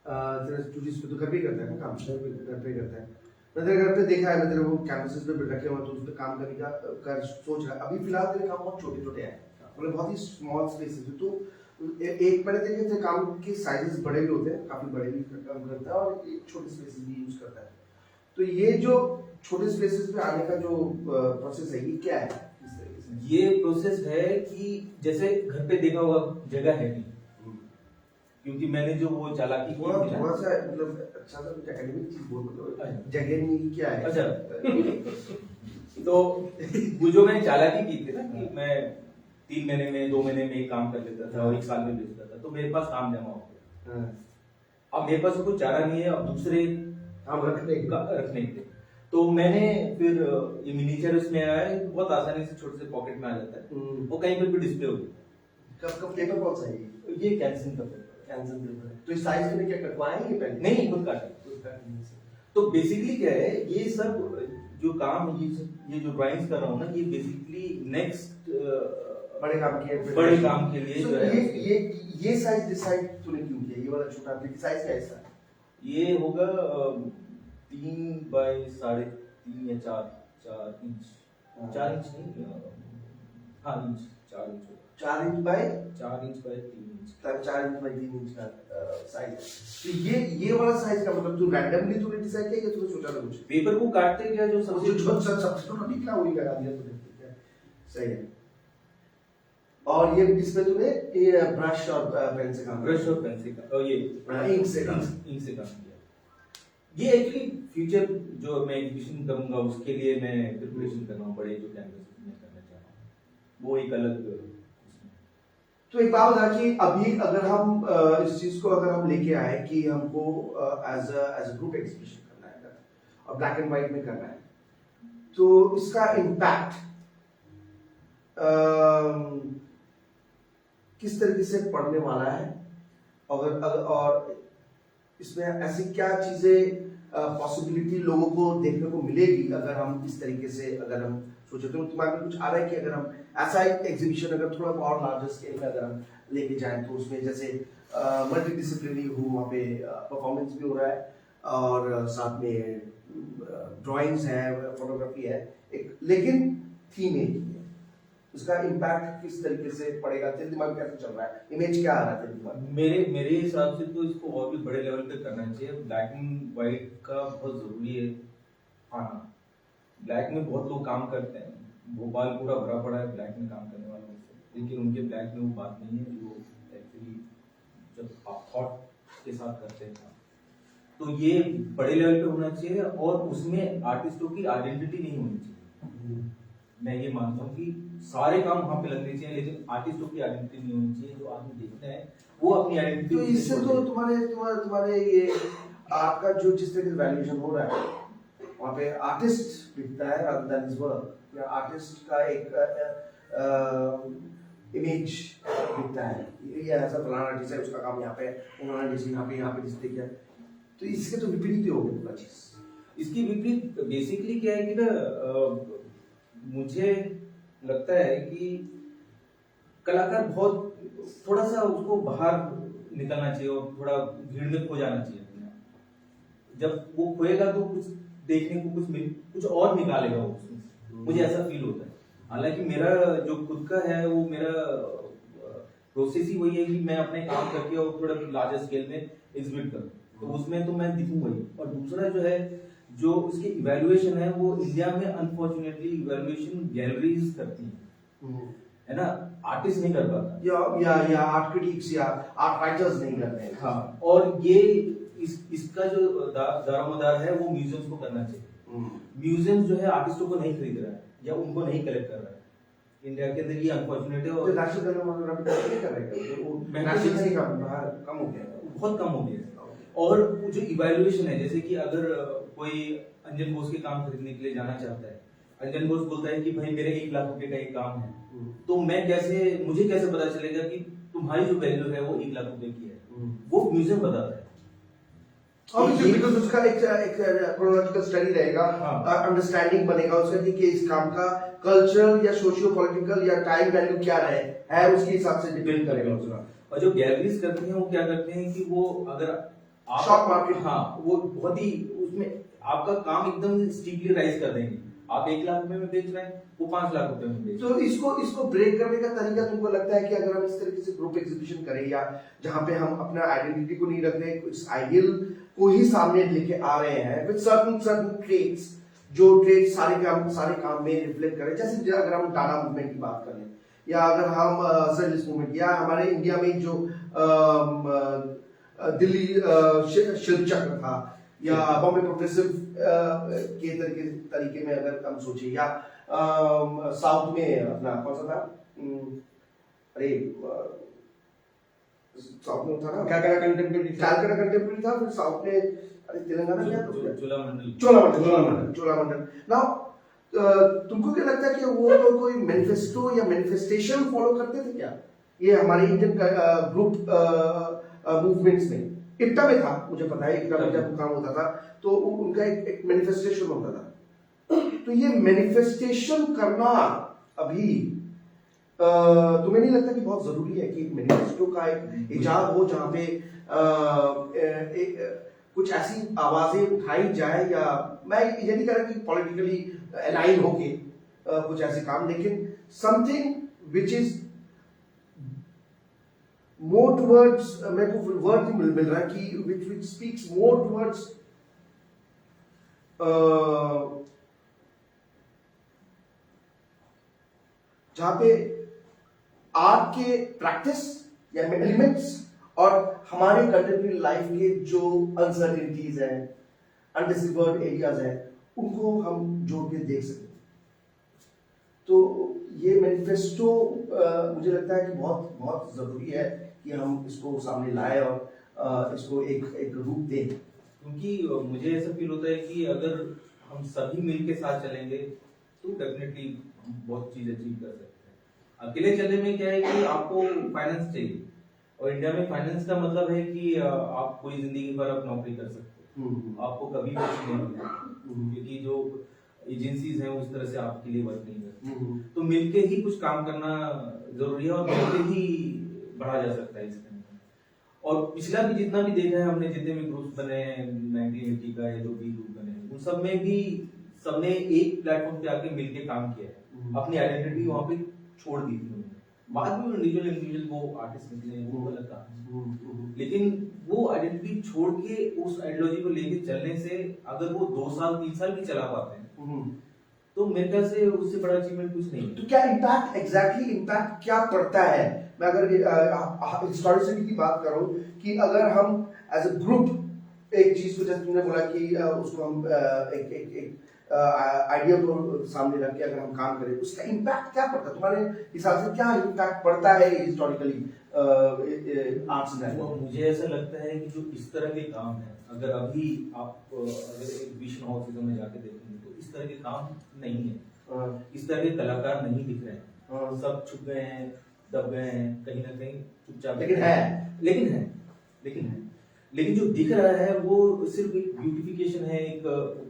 S1: तेरे स्टूडियोज पे तो घर पे ही करता है ना काम, घर पे करता है। मैं तेरे घर पे देखा है, मैं तेरे वो कैनवासेस पे रखे हुए तो उस पे काम करने का कर सोच रहा है। अभी फिलहाल तेरे काम बहुत छोटे छोटे हैं, मतलब बहुत ही स्मॉल स्पेसेस है। तो एक मैंने देखे थे काम के साइजेस बड़े भी होते हैं, काफी बड़े भी काम करता है और एक छोटे स्पेसेस भी यूज करता है। तो ये जो छोटे स्पेसेस पे आने का जो प्रोसेस है ये क्या है, किस तरीके से?
S2: ये प्रोसेस है कि जैसे घर पे देखा होगा जगह है नहीं, क्योंकि मैंने जो वो चालाकी की थी
S1: थोड़ा सा मतलब अच्छा सा कुछ एकेडमिक चीज बोल, मतलब जगह नहीं क्या है।
S2: अच्छा तो वो जो मैंने चालाकी की थी ना कि मैं 3 महीने में 2 महीने में एक काम कर लेता था और 1 साल में बेचता था, तो मेरे पास काम जमा हो गया। अब मेरे पास कुछ चारा नहीं है, अब दूसरे
S1: काम
S2: रखने के, तो मैंने फिर ये मिनीचर उसमें आया है, बहुत आसानी से छोटे से पॉकेट में आ जाता है, वो कहीं पर भी डिस्प्ले हो गया।
S1: कब पेपर कौन सा है
S2: ये कैंसिल का पेपर,
S1: कैंसिल पेपर है। तो इस साइज में क्या कटवाए ये पहले?
S2: नहीं खुद काटा। तो बेसिकली क्या है, ये सब जो काम ये जो ड्राइंग्स कर रहा हूँ ना, ये बेसिकली नेक्स्ट
S1: बड़े काम के
S2: लिए
S1: so
S2: जो है
S1: ये साइज डिसाइड तूने क्यों किया? ये वाला छोटा साइज कैसा है?
S2: ये होगा 3 बाय 3.5 या 4 इंच, 4 इंच नहीं, हाँ इंच 4 इंच होगा,
S1: 4 inch by
S2: 4 inch by 3 inch,
S1: 4 inch by 3 inch का साइज है। तो ये वाला साइज का मतलब तू रैंडमली तूने डिसाइड किया या तूने सोचा था कुछ?
S2: पेपर को काटते क्या जो सबसे
S1: छोटा निकला वही लगा दिया तूने, सही है। और ये इसमें तूने ये ब्रश और पेन से काम
S2: का और ये
S1: इंक से काम
S2: किया। ये एक्चुअली फ्यूचर जो मैं एग्जीबिशन करूंगा उसके लिए मैं प्रिपरेशन कर रहा हूँ, बड़े जो कैनवस में करना चाह रहा हूँ वो एक अलग।
S1: तो एक बात बता कि अभी अगर हम इस चीज को अगर हम लेके आए कि हमको एज अ ग्रुप एग्जीबिशन करना है और ब्लैक एंड व्हाइट में करना है, तो इसका इम्पैक्ट किस तरीके से पड़ने वाला है, और इसमें ऐसी क्या चीजें पॉसिबिलिटी लोगों को देखने को मिलेगी अगर हम इस तरीके से अगर हम सोचे? तो दिमाग में कुछ आ रहा है कि अगर हम ऐसा एक एग्जीबिशन अगर थोड़ा और लार्जर स्केल में अगर हम लेके जाएं तो उसमें जैसे मल्टी डिसिप्लिनरी हो, वहाँ पे परफॉर्मेंस भी हो रहा है और साथ में ड्राइंग्स है, फोटोग्राफी है, एक लेकिन थीम एक ही है। उसका इम्पैक्ट किस तरीके से पड़ेगा? तेरे दिमाग में कैसे चल रहा है, इमेज क्या आ रहा है तेरे दिमाग में?
S2: मेरे हिसाब से तो इसको और भी बड़े लेवल पे करना चाहिए। ब्लैक एंड व्हाइट का बहुत जरूरी है आना। ब्लैक में बहुत लोग काम करते हैं, भोपाल पूरा भरा पड़ा है ब्लैक में काम करने वालों से, लेकिन उनके ब्लैक में वो बात नहीं है जो एक्चुअली जब आप थॉट के साथ करते हैं। तो ये बड़े लेवल पे होना चाहिए और उसमें आर्टिस्टों की आइडेंटिटी नहीं होनी चाहिए। मैं ये मानता हूँ कि सारे काम वहाँ पे लगने चाहिए, लेकिन आर्टिस्टों की आइडेंटिटी नहीं होनी चाहिए। जो आदमी देखते हैं वो अपनी आइडेंटिटी।
S1: तो इससे तो तुम्हारे ये आपका जो जिस तरह का वैल्यूएशन हो रहा है वहाँ पे आर्टिस्ट दिखता है rather than his work, या आर्टिस्ट का एक इमेज दिखता है, ये ऐसा फलाना आर्टिस्ट है, उसका काम यहाँ पे, उन्होंने जैसे यहाँ पे जिसने किया। तो इसके तो विपरीत ही हो गई पूरा चीज।
S2: इसकी विपरीत बेसिकली क्या है कि ना मुझे लगता है कि कलाकार बहुत थोड़ा सा उसको बाहर निकलना चाहिए और थोड़ा भीड़ में खो जाना चाहिए। जब वो खोएगा तो कुछ देखने को कुछ और निकालेगा वो उसमें, मुझे ऐसा फील होता है। हालांकि मेरा जो खुद का है वो मेरा प्रोसेस ही वही है कि मैं अपने काम करके और थोड़ा लार्जर स्केल में एग्जिबिट करूं, तो उसमें तो मैं दिखूंगा ही। और दूसरा जो है जो उसकी इवैल्यूएशन है वो इंडिया में अनफॉर्चुनेटली इवैल्यूएशन गैलरीज करती हैं। है ना, आर्टिस्ट नहीं कर पाता।
S1: या आर्ट क्रिटिक्स या आर्ट राइटर्स नहीं करते हैं।
S2: हाँ, और ये इसका जो दारोमदार है वो म्यूजियम्स को करना चाहिए। म्यूजियम जो है आर्टिस्टों को नहीं खरीद रहा है या उनको नहीं कलेक्ट कर रहा है। इंडिया के अंदर ये अनफॉर्चुनेट है। और
S1: नेशनल गवर्नमेंट अभी तक नहीं कर रहे हैं, वो नेशनल से कम हो गया है,
S2: बहुत कम हो गया है। और जो इवैल्यूएशन है, जैसे कि अगर कोई अंजन बोस के काम खरीदने के लिए जाना चाहता है, अंजन बोस बोलता है कि भाई मेरे 1 लाख रुपए का एक काम है, तो मुझे कैसे पता चलेगा कि तुम्हारी जो वैल्यू है वो 1 लाख रुपए की है? वो म्यूजियम बताता है।
S1: Obviously, because उसका एक chronological study रहेगा, अंडरस्टैंडिंग बनेगा उसका कि इस काम का कल्चरल या सोशियो पॉलिटिकल या टाइम वैल्यू क्या है उसके हिसाब से डिपेंड करेगा उसका।
S2: और जो गैलरीज करती हैं वो क्या करते हैं कि वो अगर
S1: शॉक मार्केट,
S2: हाँ, वो बहुत ही उसमें आपका काम एकदम स्टीपली राइज कर देंगे। आप 1 लाख रुपए में बेच रहे हैं, वो 5 लाख रुपए में बेच रहे हैं।
S1: तो इसको ब्रेक करने का तरीका तुमको लगता है कि अगर हम इस तरीके से ग्रुप एग्जीबिशन करें या जहां पे हम अपना आइडेंटिटी को नहीं रख रहे, कुछ आइडियल को ही सामने लेके आ रहे हैं विद सर्टेन ट्रेट्स, जो ट्रेट्स सारे काम में रिफ्लेक्ट करें, जैसे अगर हम टाटा मूवमेंट की बात करें या अगर हम सर्विस मूवमेंट या हमारे इंडिया में जो दिल्ली शिल्प चक्र था या बॉम्बे प्रोग्रेसिव के तरीके में अगर हम सोचे, या साउथ में अपना कौन सा था, अरे साउथ में था ना
S3: कैलकाटा कंटेम्पररी था, फिर साउथ में अरे तेलंगाना क्या था, चोलामंडल। नाउ तुमको क्या लगता है कि वो तो कोई मैनिफेस्टो या मैनिफेस्टेशन फॉलो करते थे क्या? ये हमारे इंडियन ग्रुप मूवमेंट्स में इप्टा में था, मुझे पता है इप्टा में जब काम होता था तो उनका एक मैनिफेस्टेशन होता था। तो ये मैनिफेस्टेशन करना अभी तुम्हें नहीं लगता कि बहुत जरूरी है कि मैनिफेस्टो का एक इजाद हो जहां पे कुछ ऐसी आवाजें उठाई जाए, या मैं ये नहीं कह रहा कि पॉलिटिकली अलाइन होके कुछ ऐसे काम, लेकिन something which is more towards मेरे को वर्ड नहीं मिल रहा कि which speaks more towards जहां पे आर्ट के प्रैक्टिस या एलिमेंट्स और हमारे कंटेम्परेरी लाइफ के जो अनसर्टेनिटीज हैं, अनडिस्कवर्ड एरियाज हैं, उनको हम जोड़ के देख सकें। तो ये मैनिफेस्टो मुझे लगता है कि बहुत बहुत जरूरी है कि हम इसको सामने लाए और इसको एक रूप दें,
S2: क्योंकि मुझे ऐसा फील होता है कि अगर हम सभी मिल के साथ चलेंगे तो डेफिनेटली हम बहुत चीज अचीव कर सकते हैं। अकेले चलने में क्या है कि आपको फाइनेंस चाहिए, और इंडिया में फाइनेंस का मतलब है कि आप पूरी जिंदगी भर आप नौकरी कर सकते हो, आपको कभी कुछ नहीं मिलेगा, क्योंकि जो एजेंसीज हैं उस तरह से आपके लिए वर्क नहीं करती। तो मिलके ही कुछ काम करना जरूरी है और मिलके ही बढ़ा जा सकता है इसके अंदर। और पिछला भी जितना भी देखा है हमने, जितने भी ग्रुप्स बने हैं 1980 का, या जो भी ग्रुप बने हैं, उन सब में भी सबने एक प्लेटफॉर्म पे आके मिलके काम किया है, अपनी आइडेंटिटी वहां पे छोड़ दी थी उन्होंने। बाद में इंडिविजुअल वो आर्टिस्ट निकले, वो अलग काम, लेकिन वो आइडेंटिटी छोड़ के उस आइडियोलॉजी को लेके चलने से अगर वो 2 साल 3 साल भी चला पाते हैं तो मेरे ख्याल से उससे बड़ा अचीवमेंट कुछ नहीं है।
S1: तो क्या इम्पैक्ट इम्पैक्ट क्या पड़ता है? मैं अगर हिस्टोरिसिटी की बात करूं कि अगर हम एज अ ग्रुप एक चीज को, जैसे तुमने बोला कि उसको हम एक आइडिया को सामने रख के अगर हम काम करें, उसका इम्पैक्ट क्या पड़ता है तुम्हारे हिसाब से? क्या इम्पैक्ट पड़ता है हिस्टोरिकली आर्ट्स में?
S2: मुझे ऐसा लगता है कि जो इस तरह के काम है, अगर अभी आप अगर एग्जीबिशन हाउसेज में जाके देखेंगे तो इस तरह के काम नहीं है, इस तरह के कलाकार नहीं दिख रहे हैं, सब छुप गए हैं, दब गए हैं कहीं ना कहीं चुपचाप, लेकिन जो दिख रहा है वो सिर्फ एक ब्यूटिफिकेशन है, एक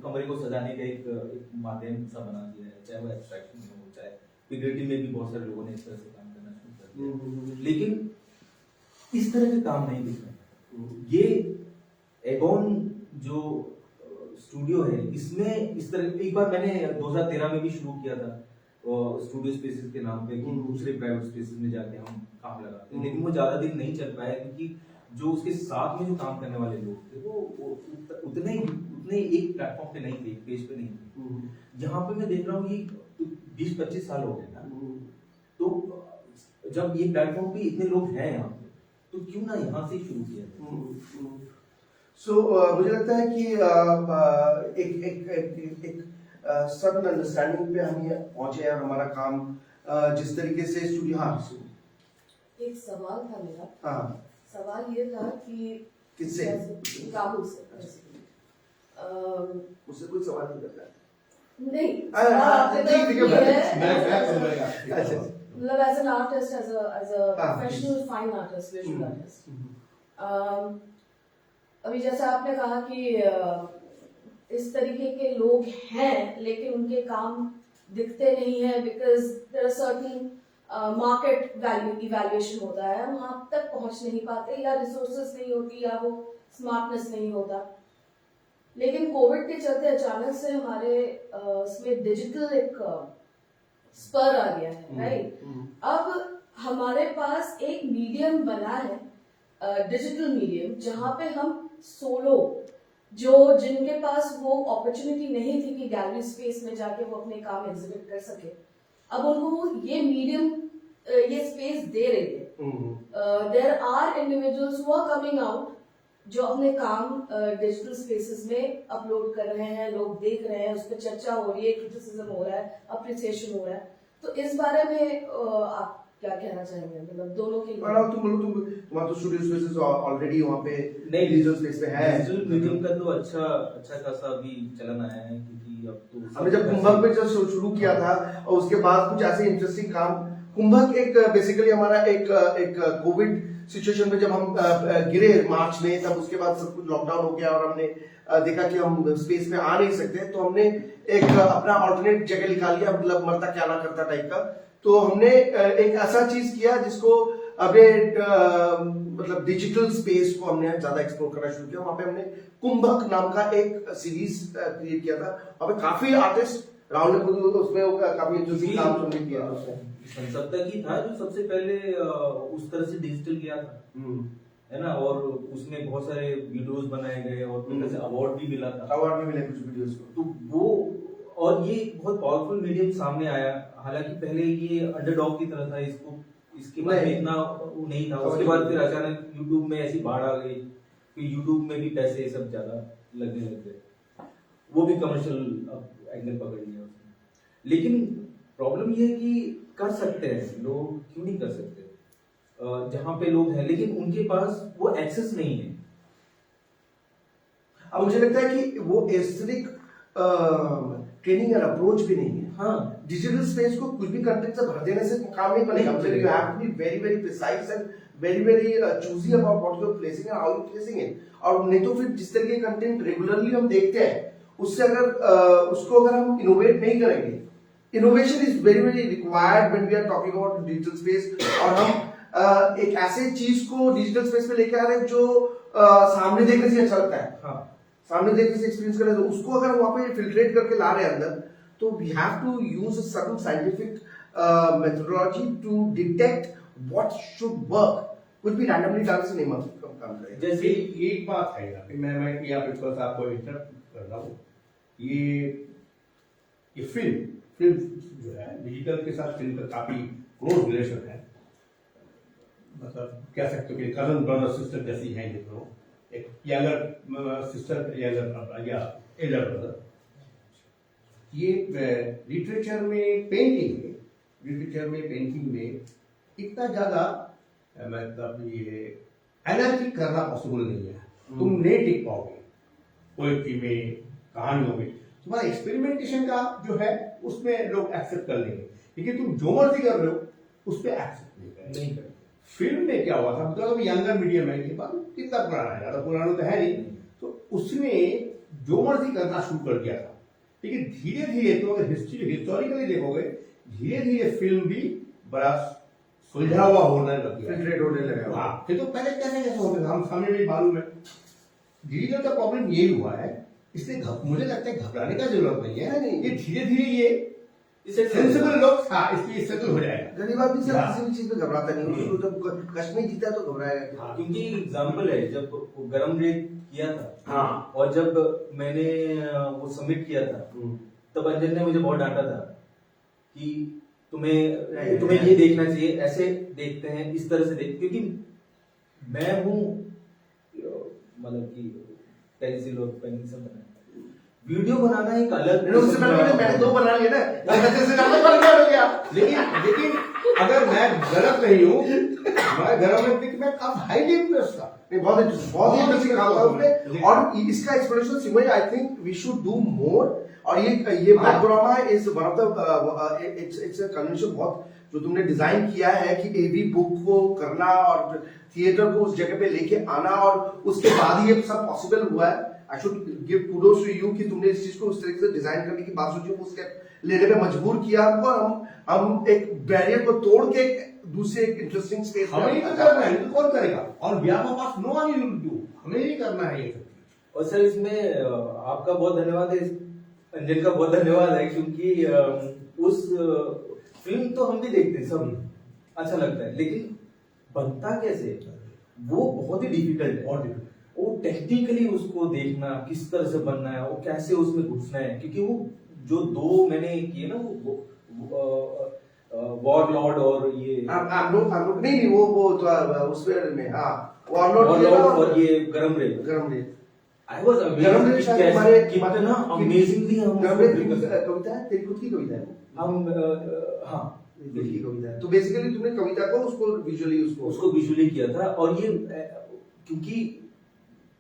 S2: कमरे को सजाने का एक माध्यम सा बना दिया है, चाहे वो एब्स्ट्रैक्शन में हो, चाहे फिगरेटिव में भी बहुत सारे लोगों ने इस तरह से काम करना शुरू कर दिया, लेकिन इस तरह के काम नहीं दिख रहे। ये एगोन जो स्टूडियो है, इसमें इस तरह एक बार मैंने 2013 में भी शुरू किया था स्टूडियो स्पेसेस के नाम पे, कि दूसरे प्राइवेट स्पेसेस में जाके हम काम लगाते हैं, लेकिन वो ज्यादा दिन नहीं चल पाया क्योंकि जो उसके साथ में जो काम करने वाले लोग थे वो उतने एक प्लेटफॉर्म पे नहीं थे, एक पेज पे नहीं थे। यहाँ पे मैं देख रहा हूँ कि 20-25 साल हो गए ना, तो जब ये प्लेटफॉर्म पे इतने लोग हैं यहाँ पे, तो क्यों ना यहाँ से शुरू किया जाए?
S1: सो मुझे लगता है कि एक एक एक एक सडन अंडरस्टैंडिंग पे हम ये पहुंचे और हमारा काम जिस तरीके से स्टूडियो, हाँ
S4: एक सवाल था मेरा।
S1: हाँ
S4: सवाल ये था कि
S1: किससे?
S4: राहुल से basically।
S1: उससे कोई सवाल नहीं करता है।
S4: नहीं,
S1: हाँ,
S4: सवाल
S1: हाँ,
S4: आपके
S1: ठीक,
S4: तरफ
S1: ठीक है,
S4: ये
S3: मैं
S4: है,
S3: समझेगा।
S1: अच्छा।
S4: मतलब as an artist, as a
S1: हाँ,
S4: professional fine artist, visual
S1: hmm,
S4: artist, अभी जैसा आपने कहा कि इस तरीके के लोग हैं लेकिन उनके काम दिखते नहीं है because there are certain market value evaluation होता है, हम वहां तक पहुंच नहीं पाते, या रिसोर्सेज नहीं होती, या वो स्मार्टनेस नहीं होता। लेकिन कोविड के चलते अचानक से हमारे इसमें डिजिटल एक स्पर आ गया है, राइट? अब हमारे पास एक मीडियम बना है, डिजिटल मीडियम, जहाँ पे हम सोलो, जो जिनके पास वो अपॉर्चुनिटी नहीं थी कि गैलरी स्पेस में जाके वो अपने काम एग्जिबिट कर सके, अब उनको ये मीडियम ये स्पेस दे रही है। There are individuals who are coming out जो अपने काम डिजिटल स्पेसेस में अपलोड कर रहे हैं, लोग देख रहे हैं, उस पर चर्चा हो रही है, क्रिटिसिज्म हो रहा है, अप्रिसिएशन हो रहा है। तो इस बारे में आप क्या कहना चाहेंगे, मतलब दोनों के लिए?
S1: तुम्हारा तो स्टूडियो स्पेसेस ऑलरेडी वहाँ पे
S2: नहीं,
S1: डिजिटल स्पेस पे है।
S2: डिजिटल मीडियम का तो अच्छा खासा अभी चलन आया है, क्योंकि अब तो
S1: हमने जब कुंभक में जब शुरू किया था और उसके बाद कुछ ऐसे इंटरेस्टिंग काम, कुंभक एक बेसिकली हमारा एक कोविड सिचुएशन में जब हम गिरे मार्च में, तब उसके बाद सब कुछ लॉकडाउन हो गया और हमने देखा कि हम स्पेस में आ नहीं सकते, तो हमने एक अपना ऑल्टरनेट जगह निकाल लिया, मतलब मरता क्या ना करता टाइप का। तो हमने एक ऐसा चीज किया जिसको अभी मतलब डिजिटल स्पेस को हमने ज्यादा एक्सप्लोर करना शुरू किया। वहां पे हमने कुंभक नाम का एक सीरीज क्रिएट किया था। वहां पे काफी आर्टिस्ट, राहुल ने खुद उसमें काफी इंटरेस्टिंग काम हमने किया था।
S2: संसद तक ही था जो सबसे पहले उस तरह से डिजिटल किया था, है ना, और उसमें बहुत सारे वीडियोस बनाए गए और फिर से अवार्ड भी मिला था।
S1: अवार्ड भी मिले कुछ वीडियोस को।
S2: तो वो और ये बहुत पावरफुल मीडियम सामने आया। हालांकि पहले ये अंडरडॉग की तरह था, इसके बाद में इतना वो नहीं था। उसके बाद फिर अचानक यूट्यूब में ऐसी बाढ़ आ गई, फिर यूट्यूब में भी पैसे सब ज्यादा लगने लग गए, वो भी कमर्शियल एंगल पकड़ लिया उसने। लेकिन प्रॉब्लम ये है कि कर सकते हैं लोग, क्यों नहीं कर सकते? जहां पे लोग हैं लेकिन उनके पास वो एक्सेस नहीं है।
S1: अब मुझे लगता है कि वो एस्थेटिक ट्रेनिंग और अप्रोच भी नहीं है।
S2: हाँ,
S1: डिजिटल स्पेस को कुछ भी कंटेंट से भर देने से काम नहीं बनेगा। मतलब you have to be very very precise and very very choosy about what you are placing and how you placing it. और नहीं तो फिर जिस तरह के कंटेंट रेगुलरली हम देखते हैं, उससे अगर उसको अगर हम इनोवेट नहीं करेंगे, innovation is very very required when we are talking about digital space. और हम एक ऐसे चीज को डिजिटल स्पेस में लेके आ रहे हैं जो सामने देखने से अच्छा लगता है।
S2: हाँ,
S1: सामने देखने से एक्सपीरियंस करें, तो उसको अगर वहां पे फिल्ट्रेट करके ला रहे हैं अंदर, तो we have to use a certain scientific methodology to detect what should work. कुछ भी रैंडमली डालने से नहीं मतलब काम करेगा।
S2: जैसे
S3: एक बात है यहाँ पे, मैं यहाँ पे थोड़ा सा आपको इंटरप्ट कर रहा हूँ। ये फिल्म जो है, डिजिटल के साथ फिल्म का काफी क्लोज रिलेशन है। मतलब कह सकते हो कि कजन ब्रदर सिस्टर जैसी हैं ये दोनों। एक यंगर सिस्टर या एल्डर ब्रदर। ये लिटरेचर में पेंटिंग में इतना ज्यादा मतलब ये एनालिटिक करना पॉसिबल नहीं है। तुम नहीं टिक पाओगे पोएट्री में, कहानियों में। तुम्हारा एक्सपेरिमेंटेशन का जो है उसमें लोग एक्सेप्ट कर लेंगे, लेकिन तुम जो मर्जी कर रहे हो उस पर एक्सेप्ट नहीं करेंगे। फिल्म में क्या हुआ था, मतलब यंगर मीडियम है, ये बात कितना पुराना है, ज्यादा पुराना तो है नहीं। तो उसने जो मर्जी करना शुरू कर दिया था, लेकिन धीरे धीरे तो अगर हिस्टोरिकली देखोगे, धीरे धीरे फिल्म भी बड़ा सुलझा हुआ होने लग गया,
S1: फिल्ट्रेट होने लगा।
S3: हाँ, तो पहले कैसे होते थे हम सामने भी मालूम है। डिजिटल का प्रॉब्लम ये हुआ है, इसलिए मुझे लगता है घबराने का जरूरत नहीं है। ये धीरे धीरे ये सेंसिबल लोग इसलिए सेटल हो जाएगा।
S1: गरीब आदमी सर किसी भी चीज में घबराता नहीं है। उसको जब कश्मीर जीता तो घबराएगा।
S2: क्योंकि एग्जाम्पल है, जब गरम रेट किया था,
S1: हाँ,
S2: और जब मैंने वो सबमिट किया था, तब अंजन ने मुझे बहुत डांटा था कि तुम्हें ये देखना चाहिए, ऐसे देखते हैं, इस तरह से देख, क्योंकि मैं हूँ मतलब कि पेंसिल और पेन से बनाया, वीडियो बनाना एक अलग,
S1: उससे पहले मैंने 2 बना लिए ना, अच्छे से ज्यादा बन गया।
S3: लेकिन अगर मैं गलत नहीं हूँ, मैं घर में देख मैं काफी हाईली इंप्रेस था।
S1: बहुत इंटरेस्टिंग काम था उसमें, और इसका एक्सप्लेनेशन सिमय, I think we should do more. और ये मैग्रोरामा is one of the it's a convention बहुत जो तुमने डिजाइन किया है कि एवी बुक को करना और थिएटर को उस जगह पे लेके आना, और उसके बाद ये सब पॉसिबल हुआ है। I should give kudos to you कि तुमने इस चीज को उस तरीके से डिजाइन करने की बात सोची, उस स्टेप लेने पे मजबूर किया हमको, और हम एक बैरियर को तोड़ के दूसरे एक इंटरेस्टिंग स्पेस में
S3: हमें ही तो करना है, तो कौन करेगा? और behalf of us know one will do, हमें ही करना है ये।
S2: और सर इसमें आपका बहुत धन्यवाद है, अंजन का बहुत धन्यवाद है, क्योंकि उस फिल्म तो हम भी देखते हैं सब, अच्छा लगता है, लेकिन बनता कैसे वो बहुत ही डिफिकल्ट है।
S3: और
S2: वो टेक्निकली उसको देखना किस तरह से बनना है, वो कैसे उसमें घुसना है, क्योंकि वो जो 2 मैंने किए ना, वो वॉरलॉर्ड और ये
S1: नहीं वो तो उसमें में, हाँ
S2: वॉरलॉर्ड और ये गरम रे आई वाज अमेज्ड कितना अमेजिंगली हम
S1: कविता है, तेरी खुद की कविता है,
S2: हम हाँ
S1: खुद की कविता है। तो बेसिकली तुमने कविता को उसको
S2: विजुअली किया था, और ये क्योंकि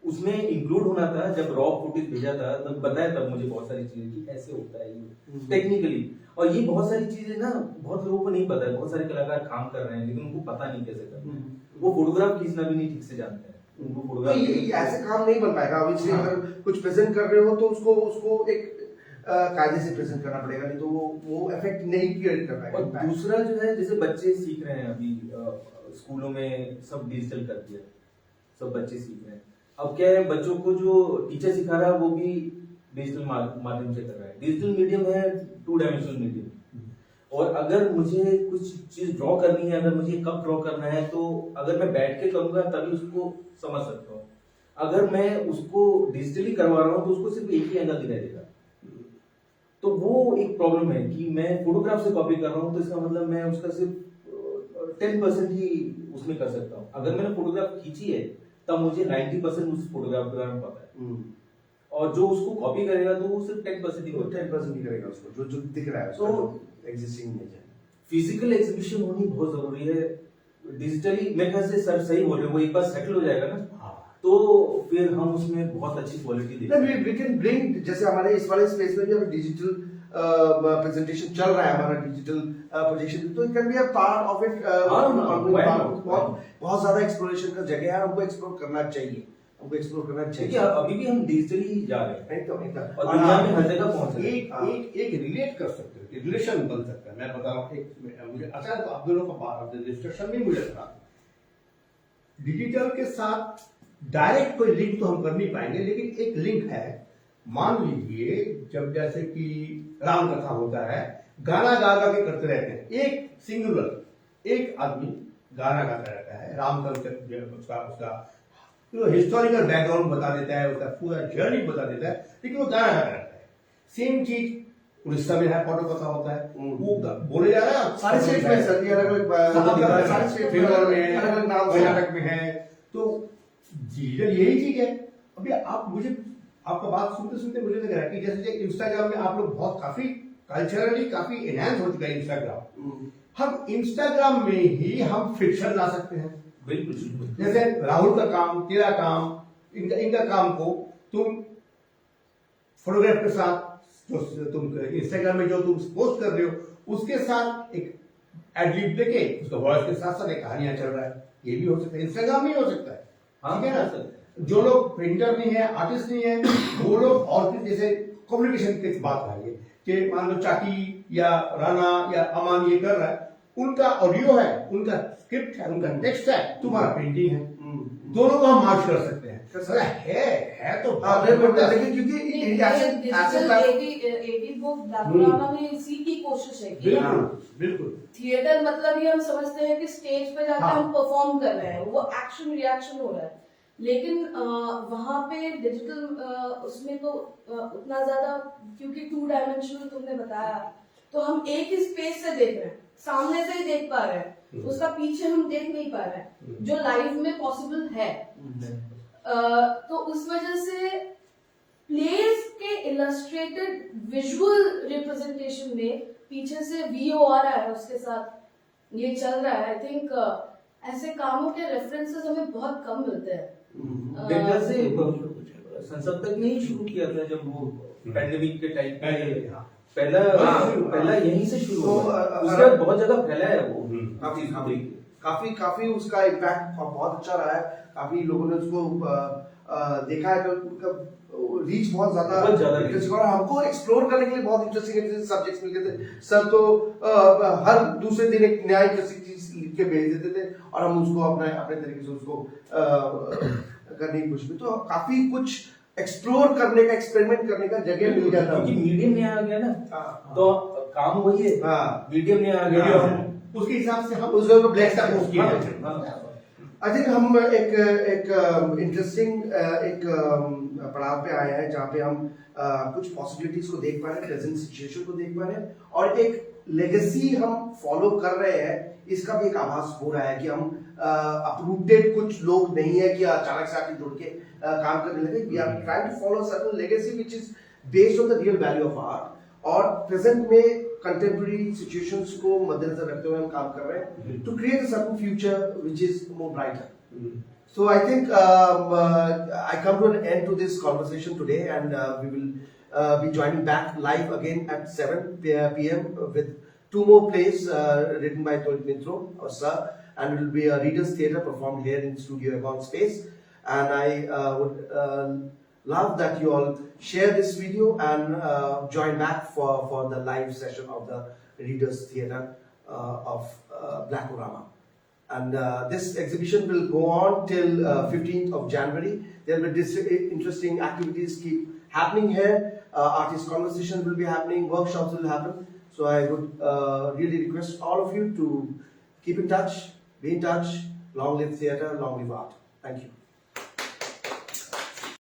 S2: उसमें इंक्लूड होना था, जब रॉ फुटेज भेजा था तब बताया, तब मुझे बहुत सारी चीजें कि ऐसे होता है ये टेक्निकली, और ये बहुत सारी चीजें ना बहुत लोगों को नहीं पता है, बहुत सारे कलाकार काम कर रहे हैं लेकिन उनको पता नहीं कैसे करना है, वो फोटोग्राफ खींचना भी नहीं ठीक से जानते हैं, उनको फोटोग्राफ
S1: ऐसे काम नहीं बन पाएगा। ऑब्वियसली अगर कुछ प्रेजेंट कर रहे हो तो उसको एक कायदे से प्रेजेंट करना पड़ेगा, नहीं तो वो इफेक्ट नहीं क्रिएट कर पाएगा।
S2: और दूसरा जो है, जैसे बच्चे सीख रहे हैं अभी स्कूलों में सब डिजिटल कर दिया, सब बच्चे सीख रहे हैं, अब क्या है, बच्चों को जो टीचर सिखा रहा है वो भी डिजिटल माध्यम से कर रहा है। डिजिटल मीडियम है 2 डायमेंशनल मीडियम, और अगर मुझे कुछ चीज ड्रॉ करनी है, अगर मुझे कब ड्रॉ करना है, तो अगर मैं बैठ के करूंगा तभी उसको समझ सकता हूँ, अगर मैं उसको डिजिटली करवा रहा हूँ तो उसको सिर्फ एक ही एंगल दिखाई देगा, तो वो एक प्रॉब्लम है कि मैं फोटोग्राफ से कॉपी कर रहा हूँ, तो इसका मतलब मैं उसका सिर्फ 10% ही उसमें कर सकता हूँ। अगर मैंने फोटोग्राफ खींची है तब मुझे 90% उस फोटोग्राफ के बारे में पता है, और जो उसको कॉपी करेगा तो वो सिर्फ 10% ही
S1: करेगा उसको, जो दिख रहा है तो एग्जिस्टिंग इमेज है।
S2: फिजिकल एग्जीबिशन होनी बहुत जरूरी है। डिजिटली मेरे ख्याल से सर सही बोल रहे हैं, वो एक बार सेटल हो जाएगा ना, तो फिर हम उसमें बहुत अच्छी क्वालिटी देखेंगे।
S1: वी कैन ब्रिंग, जैसे हमारे इस वाले स्पेस में भी अगर डिजिटल प्रेजेंटेशन चल रहा है, हमारा डिजिटल प्रोजेक्शन, तो it can be a part of it. बहुत ज्यादा एक्सप्लोरेशन का जगह है, हमको एक्सप्लोर करना चाहिए,
S2: अभी भी हम डिजिटली जा रहे हैं,
S1: एकदम
S2: और दुनिया में हर जगह पहुंच रहे हैं।
S3: एक रिलेट कर सकते हो, रिलेशन बन सकता है। मैं बता रहा हूँ, एक मुझे अच्छा तो आप दोनों का डिस्कशन में मुझे लगा डिजिटल के साथ डायरेक्ट कोई लिंक तो हम कर नहीं पाएंगे, लेकिन एक लिंक है। मान लीजिए जब जैसे कि राम कथा होता है, गाना गा गा के करते रहते हैं, एक सिंगुलर एक आदमी गाना गाता रहता है, राम का उसका हिस्टोरिकल बैकग्राउंड बता देता है, उसका पूरा जर्नी बता देता है, लेकिन वो गाना गाता रहता है। सेम चीज उड़ीसा में है, फोटो कथा होता है, वो बोले जा रहा है
S1: सारे स्टेट में, सर अलग-अलग स्टेट में, अलग-अलग नाम,
S3: कर्नाटक में है। तो डिजिटल यही चीज है। अभी आप मुझे आपका बात सुनते सुनते मुझे लग रहा है कि जैसे इंस्टाग्राम में आप लोग बहुत काफी कल्चरली काफी एनहांस हो चुका है इंस्टाग्राम, हम इंस्टाग्राम में ही हम फिक्शन ला सकते हैं।
S2: बिल्कुल,
S3: जैसे राहुल का काम, तेरा काम, इनका काम को तुम फोटोग्राफ के साथ जो तुम इंस्टाग्राम में जो तुम पोस्ट कर रहे हो उसके साथ एक एडलिब लेके उसका वॉइस के साथ साथ एक कहानियां चल रहा है, ये भी हो सकता है, इंस्टाग्राम में हो सकता है। ठीक है ना? जो लोग पेंटर नहीं है, आर्टिस्ट नहीं है, वो लोग और जैसे कम्युनिकेशन की बात आ रही है कि मान लो चाकी या राणा या अमान ये कर रहा है, उनका ऑडियो है, उनका स्क्रिप्ट है, उनका टेक्स्ट है, तुम्हारा पेंटिंग है, दोनों को हम मार्च कर सकते हैं। है तो
S1: लेकिन क्योंकि
S4: एडी बुक बैकग्राउंड में इसी की कोशिश है कि
S3: बिल्कुल
S4: थिएटर मतलब ही हम समझते हैं कि स्टेज पे जाकर हम परफॉर्म कर रहे हैं, वो एक्शन रिएक्शन हो रहा है, लेकिन वहां पे डिजिटल उसमें तो उतना ज्यादा, क्योंकि 2 डायमेंशनल तुमने बताया, तो हम एक ही स्पेस से देख रहे हैं, सामने से ही देख पा रहे हैं, उसका पीछे हम देख नहीं पा रहे हैं, जो लाइव में पॉसिबल है। तो उस वजह से प्लेस के इलस्ट्रेटेड विजुअल रिप्रेजेंटेशन में पीछे से वीओ आ रहा है, उसके साथ ये चल रहा है। आई थिंक ऐसे कामों के रेफरेंसेस हमें बहुत कम मिलते हैं।
S2: डेल्टा से संसद तक नहीं शुरू किया था जब वो पैंडेमिक के टाइम पहला यहीं से शुरू हुआ, उसके बाद बहुत जगह फैला है वो।
S1: काफी उसका इम्पैक्ट बहुत अच्छा रहा है, काफी लोगों ने उसको देखा है, तो उनका रीच बहुत ज्यादा इंटरेस्टिंग, और हमको एक्सप्लोर करने के लिए बहुत इंटरेस्टिंग सब्जेक्ट्स मिलते थे। सर तो हर दूसरे दिन एक नया इंटरेस्टिंग चीज लिख के भेज देते थे और हम उसको अपने तरीके से उसको करने की कोशिश, तो काफी कुछ एक्सप्लोर करने का, एक्सपेरिमेंट करने का जगह मिल जाता है,
S2: क्योंकि मीडियम नया आ गया ना, तो काम वही है। मीडियम नया आ गया,
S3: उसके हिसाब से हम
S1: उसको ब्लैक का
S3: पोस्ट किया।
S1: आई थिंक हम एक इंटरेस्टिंग एक पड़ाव पे आए हैं जहाँ पे हम कुछ पॉसिबिलिटीज को देख पा रहे हैं, प्रेजेंट सिचुएशन को देख पा रहे हैं, और एक लेगेसी हम फॉलो कर रहे हैं। इसका भी एक आभास हो रहा है कि हम अपरूटेड कुछ लोग नहीं है कि अचानक से आके जुड़ के काम करने लगे। We are trying to follow certain legacy which is based on the real value of art, और प्रेजेंट में कंटेम्प्रेरी सिचुएशंस को मद्देनजर रखते हुए हम काम कर रहे हैं to create a certain future which is more brighter. So I think I come to an end to this conversation today, and we will be joining back live again at 7 p.m. with 2 more plays written by Tolip Mitro, our sir, and it will be a readers theatre performed here in Studio Egon Space. And I would love that you all share this video and join back for the live session of the readers theatre of Blackorama. And this exhibition will go on till 15th of January. There will be interesting activities keep happening here. Artist conversation will be happening, workshops will happen. So I would really request all of you to keep in touch, be in touch. Long live theatre, long live art. Thank you.